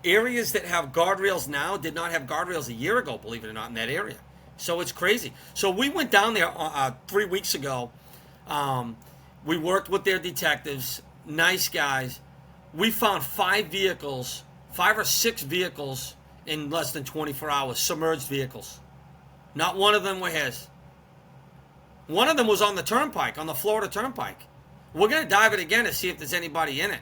areas that have guardrails now did not have guardrails a year ago, believe it or not, in that area. So it's crazy. So we went down there 3 weeks ago. We worked with their detectives, nice guys. We found 5 or 6 vehicles in less than 24 hours, submerged vehicles. Not one of them were his. One of them was on the turnpike, on the Florida Turnpike. We're going to dive it again to see if there's anybody in it.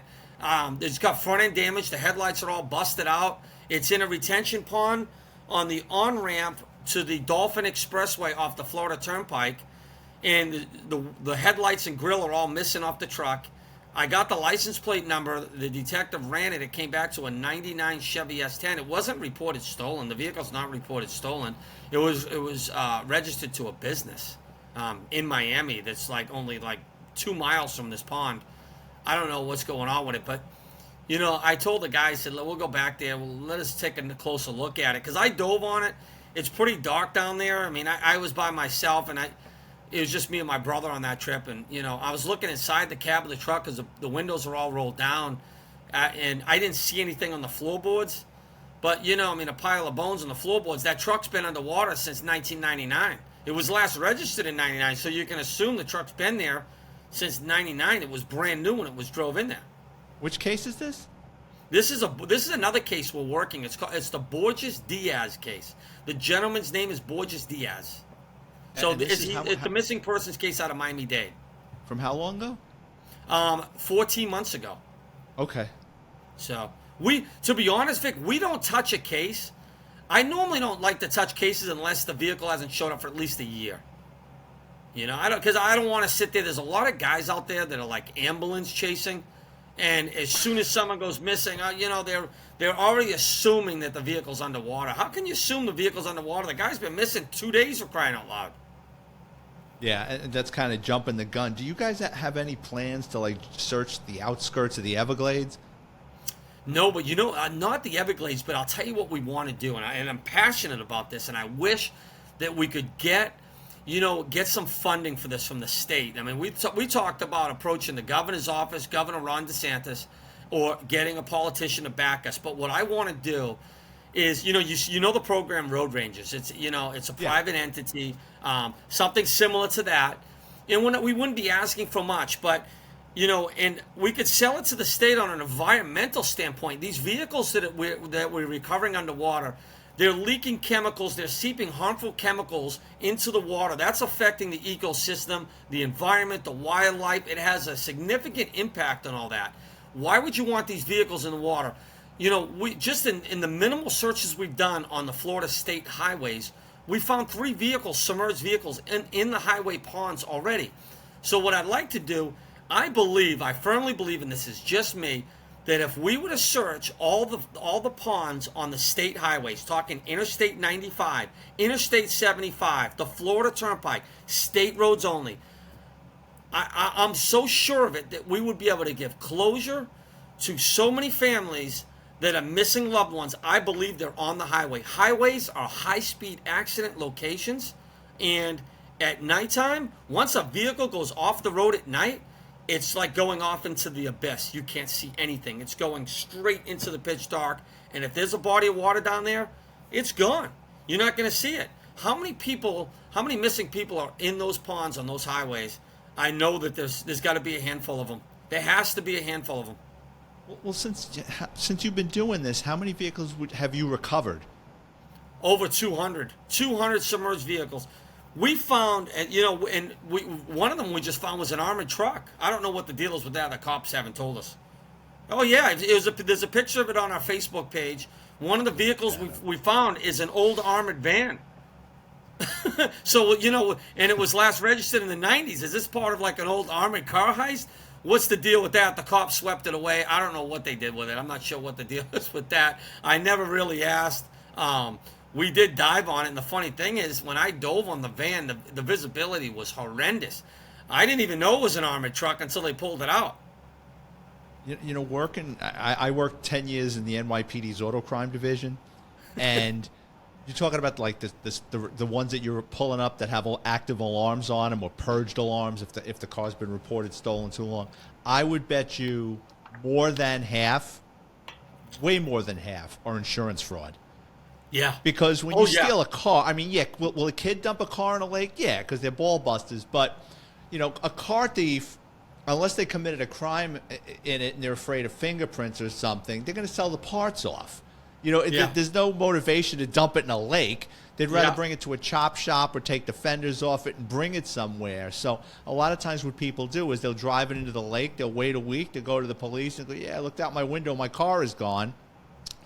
It's got front end damage. The headlights are all busted out. It's in a retention pond on the on-ramp to the Dolphin Expressway off the Florida Turnpike. and the headlights and grill are all missing off the truck. I got the license plate number. The detective ran it. It came back to a '99 Chevy S10. It wasn't reported stolen. The vehicle's not reported stolen. It was registered to a business in Miami that's like only like 2 miles from this pond. I don't know what's going on with it, but I told the guy, I said, we'll go back there. Well, let us take a closer look at it, because I dove on it. It's pretty dark down there. I mean, I was by myself, and it was just me and my brother on that trip, and I was looking inside the cab of the truck because the windows are all rolled down, and I didn't see anything on the floorboards. But a pile of bones on the floorboards. That truck's been underwater since 1999. It was last registered in '99, so you can assume the truck's been there since '99. It was brand new when it was drove in there. Which case is this? This is another case we're working. It's the Borges Diaz case. The gentleman's name is Borges Diaz. So it's the missing persons case out of Miami-Dade. From how long ago? 14 months ago. Okay. So to be honest, Vic, we don't touch a case. I normally don't like to touch cases unless the vehicle hasn't showed up for at least a year. Because I don't want to sit there. There's a lot of guys out there that are like ambulance chasing, and as soon as someone goes missing, they're already assuming that the vehicle's underwater. How can you assume the vehicle's underwater? The guy's been missing 2 days, for crying out loud. Yeah, and that's kind of jumping the gun. Do you guys have any plans to search the outskirts of the Everglades? No, but not the Everglades, but I'll tell you what we want to do, and I'm passionate about this, and I wish that we could get some funding for this from the state. I mean, we talked about approaching the governor's office, Governor Ron DeSantis, or getting a politician to back us. But what I want to do is, the program Road Rangers. It's it's a private entity, something similar to that, and we wouldn't be asking for much, but and we could sell it to the state on an environmental standpoint. These vehicles that we're recovering underwater, they're leaking chemicals. They're seeping harmful chemicals into the water. That's affecting the ecosystem, the environment, the wildlife. It has a significant impact on all that. Why would you want these vehicles in the water? We just in the minimal searches we've done on the Florida state highways, we found 3 vehicles, submerged vehicles, in the highway ponds already. So what I'd like to do, I firmly believe, and this is just me, that if we were to search all the ponds on the state highways, talking Interstate 95, Interstate 75, the Florida Turnpike, state roads only, I'm so sure of it that we would be able to give closure to so many families that are missing loved ones. I believe they're on the highway. Highways are high-speed accident locations, and at nighttime, once a vehicle goes off the road at night, it's like going off into the abyss. You can't see anything. It's going straight into the pitch dark. And if there's a body of water down there, it's gone. You're not going to see it. How many missing people are in those ponds on those highways? I know that there's got to be a handful of them. There has to be a handful of them. Well, since you've been doing this, how many vehicles have you recovered? Over 200 submerged vehicles. We found, one of them we just found was an armored truck. I don't know what the deal is with that. The cops haven't told us. Oh yeah, there's a picture of it on our Facebook page. One of the vehicles we found is an old armored van. So and it was last registered in the '90s. Is this part of like an old armored car heist? What's the deal with that? The cops swept it away. I don't know what they did with it. I'm not sure what the deal is with that. I never really asked. We did dive on it, and the funny thing is, when I dove on the van, the visibility was horrendous. I didn't even know it was an armored truck until they pulled it out. I worked 10 years in the NYPD's auto crime division, and you're talking about like the ones that you're pulling up that have active alarms on them or purged alarms if the car's been reported stolen too long. I would bet you more than half, way more than half, are insurance fraud. Yeah. Because when you steal a car, I mean, will a kid dump a car in a lake? Yeah, because they're ball busters. But, a car thief, unless they committed a crime in it and they're afraid of fingerprints or something, they're going to sell the parts off. There's no motivation to dump it in a lake. They'd rather bring it to a chop shop or take the fenders off it and bring it somewhere. So a lot of times what people do is they'll drive it into the lake, they'll wait a week, they'll go to the police and go, I looked out my window, my car is gone.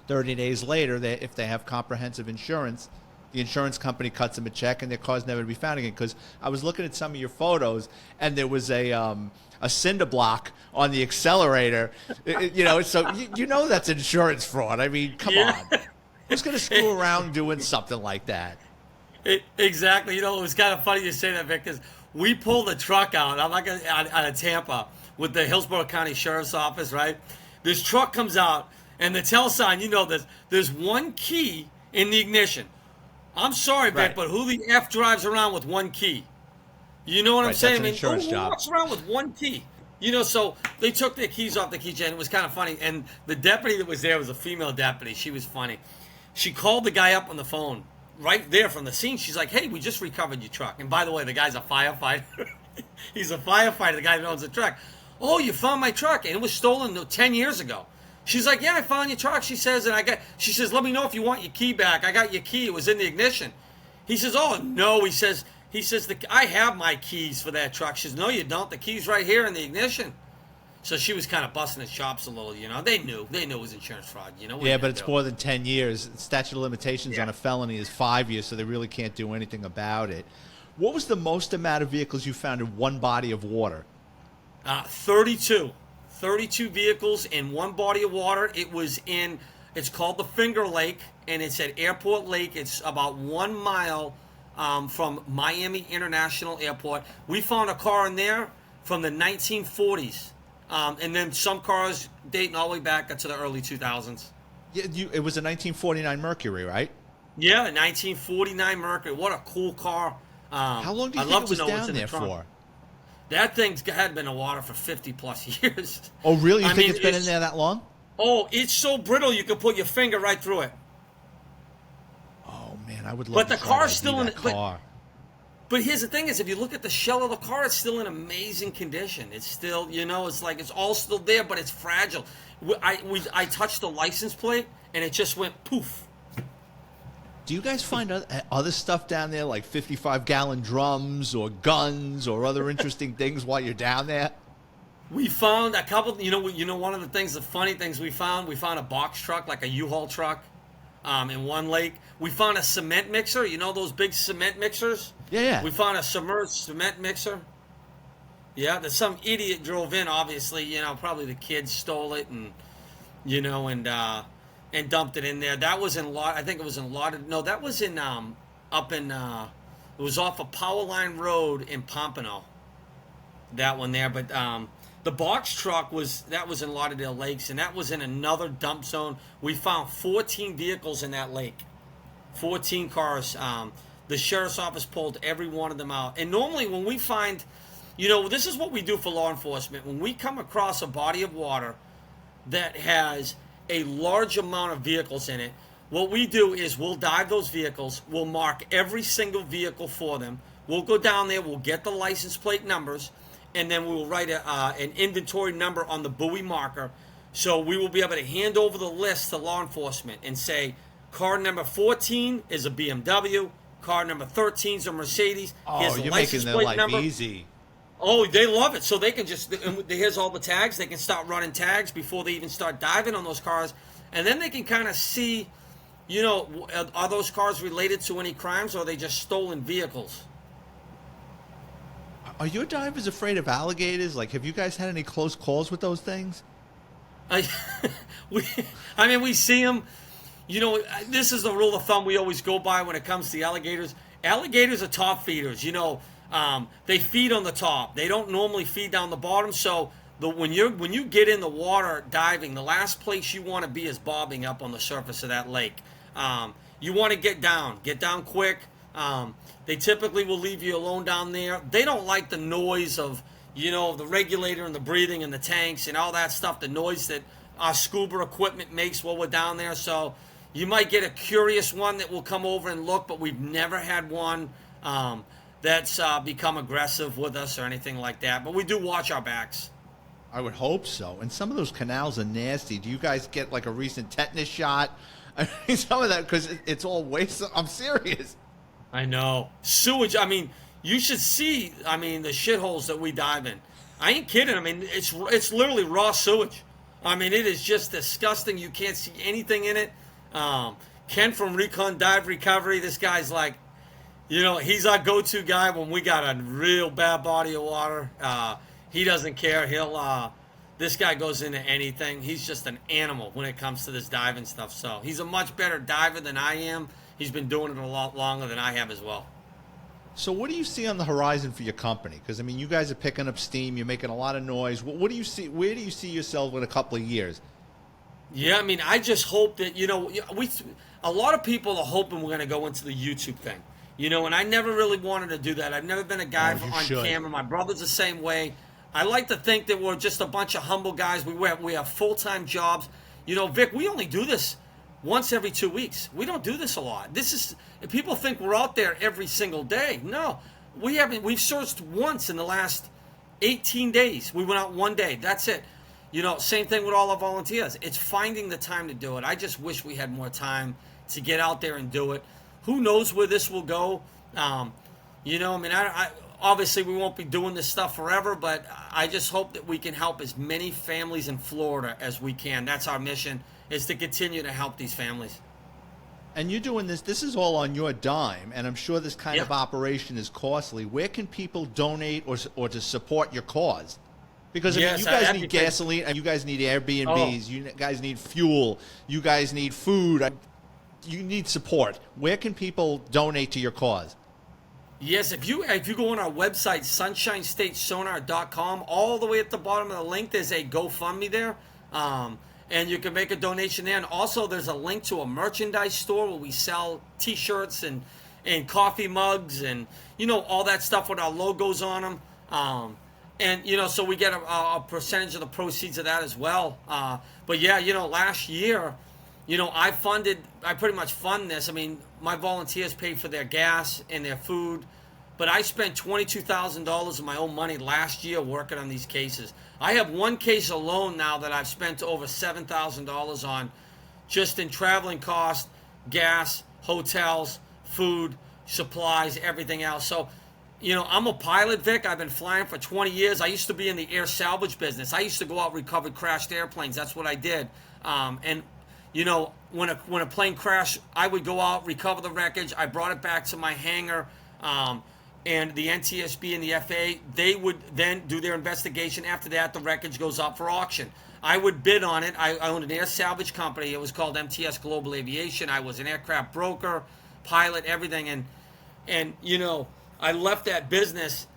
30 days later, if they have comprehensive insurance, the insurance company cuts them a check and their car's never to be found again. Because I was looking at some of your photos, and there was a cinder block on the accelerator. So you know that's insurance fraud. I mean, come on. Who's going to screw around doing something like that? Exactly. It was kind of funny you say that, Vic, because we pulled the truck out. I'm not going out of Tampa with the Hillsborough County Sheriff's Office, right? This truck comes out, and the tell sign, there's one key in the ignition. I'm sorry, Vic, but who the F drives around with one key? You know what I'm saying? That's an insurance who job. walks around with one key? So they took their keys off the keychain. It was kind of funny. And the deputy that was there was a female deputy. She was funny. She called the guy up on the phone right there from the scene. She's like, hey, we just recovered your truck. And by the way, the guy's a firefighter. He's a firefighter, the guy that owns the truck. Oh, you found my truck. And it was stolen 10 years ago. She's like, yeah, I found your truck. She says, she says, let me know if you want your key back. I got your key. It was in the ignition. He says, oh, no. He says, I have my keys for that truck. She says, no, you don't. The key's right here in the ignition. So she was kind of busting his chops a little, They knew it was insurance fraud, Yeah, but it's more than 10 years. Statute of limitations on a felony is 5 years, so they really can't do anything about it. What was the most amount of vehicles you found in one body of water? 32. 32 vehicles in one body of water. It's called the Finger Lake, and it's at Airport Lake. It's about 1 mile from Miami International Airport. We found a car in there from the 1940s, and then some cars dating all the way back to the early 2000s. Yeah, it was a 1949 Mercury, right? Yeah, 1949 Mercury. What a cool car. How long do you think it was down there for? That thing's had been in the water for 50 plus years. Oh, really? You think it's been in there that long? Oh, it's so brittle you can put your finger right through it. Oh man, I would love. But the car's still in that car. But here's the thing: is if you look at the shell of the car, it's still in amazing condition. It's still, it's like it's all still there, but it's fragile. I touched the license plate, and it just went poof. Do you guys find other stuff down there, like 55-gallon drums or guns or other interesting things while you're down there? We found a couple. One of the funny things we found a box truck, like a U-Haul truck, in one lake. We found a cement mixer. You know those big cement mixers? Yeah. We found a submerged cement mixer. Yeah, that some idiot drove in. Obviously, probably the kids stole it and dumped it in there. That was in I think it was in Lauderdale. No, that was in up in it was off of Power Line Road in Pompano. That one there, but the box truck was in Lauderdale Lakes, and that was in another dump zone. We found 14 vehicles in that lake, 14 cars. The sheriff's office pulled every one of them out. And normally when we find, this is what we do for law enforcement. When we come across a body of water that has a large amount of vehicles in it, what we do is we'll dive those vehicles, we'll mark every single vehicle for them, we'll go down there, we'll get the license plate numbers, and then we will write an inventory number on the buoy marker. So we will be able to hand over the list to law enforcement and say, car number 14 is a BMW, car number 13 is a Mercedes. Oh, you're making their life easy. Oh, they love it. So they can here's all the tags. They can start running tags before they even start diving on those cars. And then they can kind of see, are those cars related to any crimes, or are they just stolen vehicles? Are your divers afraid of alligators? Like, have you guys had any close calls with those things? We see them. This is the rule of thumb we always go by when it comes to the alligators. Alligators are top feeders. They feed on the top. They don't normally feed down the bottom. So when you get in the water diving, the last place you want to be is bobbing up on the surface of that lake. You want to get down quick. They typically will leave you alone down there. They don't like the noise of the regulator and the breathing and the tanks and all that stuff. The noise that our scuba equipment makes while we're down there. So you might get a curious one that will come over and look, but we've never had one that's become aggressive with us or anything like that. But we do watch our backs. I would hope so. And some of those canals are nasty. Do you guys get like a recent tetanus shot? I mean, some of that, because it's all waste. I'm serious. I know. Sewage. You should see, the shitholes that we dive in. I ain't kidding. It's literally raw sewage. It is just disgusting. You can't see anything in it. Ken from Recon Dive Recovery. This guy's like, he's our go-to guy when we got a real bad body of water. He doesn't care. This guy goes into anything. He's just an animal when it comes to this diving stuff. So he's a much better diver than I am. He's been doing it a lot longer than I have as well. So what do you see on the horizon for your company? Because, I mean, you guys are picking up steam. You're making a lot of noise. What do you see? Where do you see yourself in a couple of years? Yeah, I mean, I just hope that, a lot of people are hoping we're going to go into the YouTube thing. And I never really wanted to do that. I've never been a guy on camera. My brother's the same way. I like to think that we're just a bunch of humble guys. We have full-time jobs. Vic, we only do this once every 2 weeks. We don't do this a lot. People think we're out there every single day. No, we haven't. We've searched once in the last 18 days. We went out one day. That's it. Same thing with all our volunteers. It's finding the time to do it. I just wish we had more time to get out there and do it. Who knows where this will go? Obviously we won't be doing this stuff forever, but I just hope that we can help as many families in Florida as we can. That's our mission, is to continue to help these families. And you're doing this is all on your dime, and I'm sure this kind of operation is costly. Where can people donate or to support your cause? Because I mean, you guys need gasoline, and you guys need Airbnbs, you guys need fuel, you guys need food, you need support. Where can people donate to your cause? Yes, if you go on our website, sunshinestatesonar.com, all the way at the bottom of the link, there's a GoFundMe there. And you can make a donation there. And also there's a link to a merchandise store where we sell T-shirts and coffee mugs and, all that stuff with our logos on them. So we get a percentage of the proceeds of that as well. But yeah, last year, I pretty much fund this. I mean, my volunteers paid for their gas and their food, but I spent $22,000 of my own money last year working on these cases. I have one case alone now that I've spent over $7,000 on, just in traveling costs, gas, hotels, food, supplies, everything else. So, I'm a pilot, Vic. I've been flying for 20 years. I used to be in the air salvage business. I used to go out and recover crashed airplanes. That's what I did. When a plane crashed, I would go out, recover the wreckage. I brought it back to my hangar, and the NTSB and the FAA, they would then do their investigation. After that, the wreckage goes up for auction. I would bid on it. I owned an air salvage company. It was called MTS Global Aviation. I was an aircraft broker, pilot, everything. And I left that business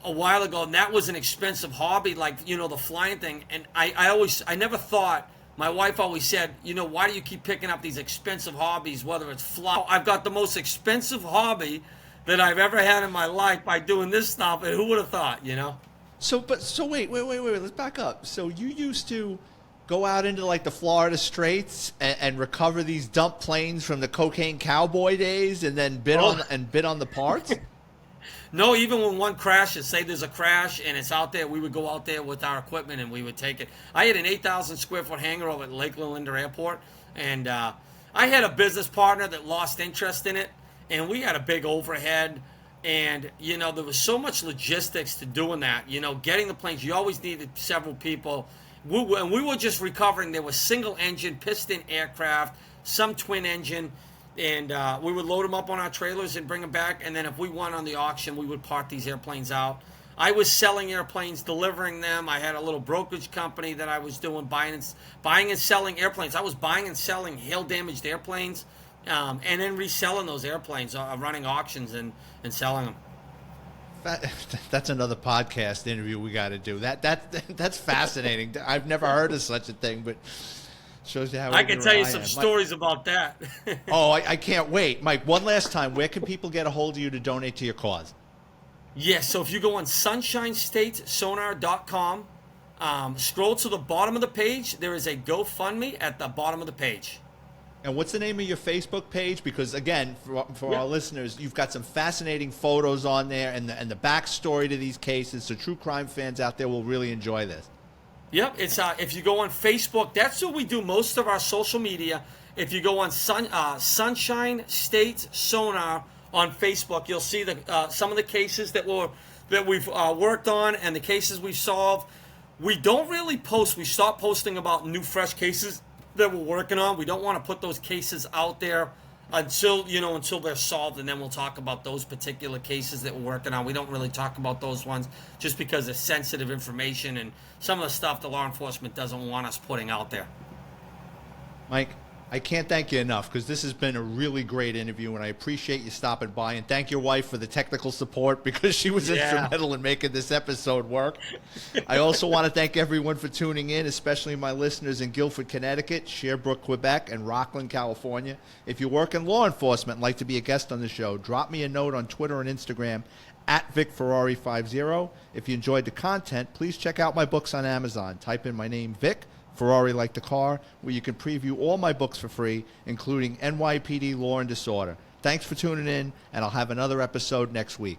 a while ago, and that was an expensive hobby, like, the flying thing. And I never thought. My wife always said, why do you keep picking up these expensive hobbies, whether it's fly? I've got the most expensive hobby that I've ever had in my life by doing this stuff, and who would have thought, So wait, let's back up. So you used to go out into like the Florida Straits and recover these dump planes from the cocaine cowboy days, and then bid on the parts? No, even when one crashes, say there's a crash and it's out there, we would go out there with our equipment and we would take it. I had an 8,000 square foot hangar over at Lake Linda Airport, and I had a business partner that lost interest in it, and we had a big overhead, and there was so much logistics to doing that. Getting the planes, you always needed several people. We were just recovering. There was single engine piston aircraft, some twin engine. And we would load them up on our trailers and bring them back. And then if we won on the auction, we would part these airplanes out. I was selling airplanes, delivering them. I had a little brokerage company that I was doing buying and selling airplanes. I was buying and selling hail-damaged airplanes, and then reselling those airplanes, running auctions and selling them. That's another podcast interview we got to do. That's fascinating. I've never heard of such a thing, but... shows you how I can tell you some stories about that. Oh, I can't wait. Mike, one last time, where can people get a hold of you to donate to your cause? Yes, so if you go on sunshinestatesonar.com, scroll to the bottom of the page, there is a GoFundMe at the bottom of the page. And what's the name of your Facebook page? Because, again, for our listeners, you've got some fascinating photos on there and the backstory to these cases, so true crime fans out there will really enjoy this. Yep, it's if you go on Facebook, that's where we do most of our social media. If you go on Sunshine State Sonar on Facebook, you'll see some of the cases that we've worked on and the cases we've solved. We don't really post. We stopped posting about new fresh cases that we're working on. We don't want to put those cases out there until they're solved, and then we'll talk about those particular cases that we're working on. We don't really talk about those ones just because it's sensitive information and some of the stuff the law enforcement doesn't want us putting out there. Mike, I can't thank you enough because this has been a really great interview, and I appreciate you stopping by. And thank your wife for the technical support because she was instrumental in making this episode work. I also want to thank everyone for tuning in, especially my listeners in Guilford, Connecticut, Sherbrooke, Quebec, and Rockland, California. If you work in law enforcement and like to be a guest on the show, drop me a note on Twitter and Instagram at VicFerrari50. If you enjoyed the content, please check out my books on Amazon. Type in my name, Vic, Ferrari like the car, where you can preview all my books for free, including NYPD Law and Disorder. Thanks for tuning in, and I'll have another episode next week.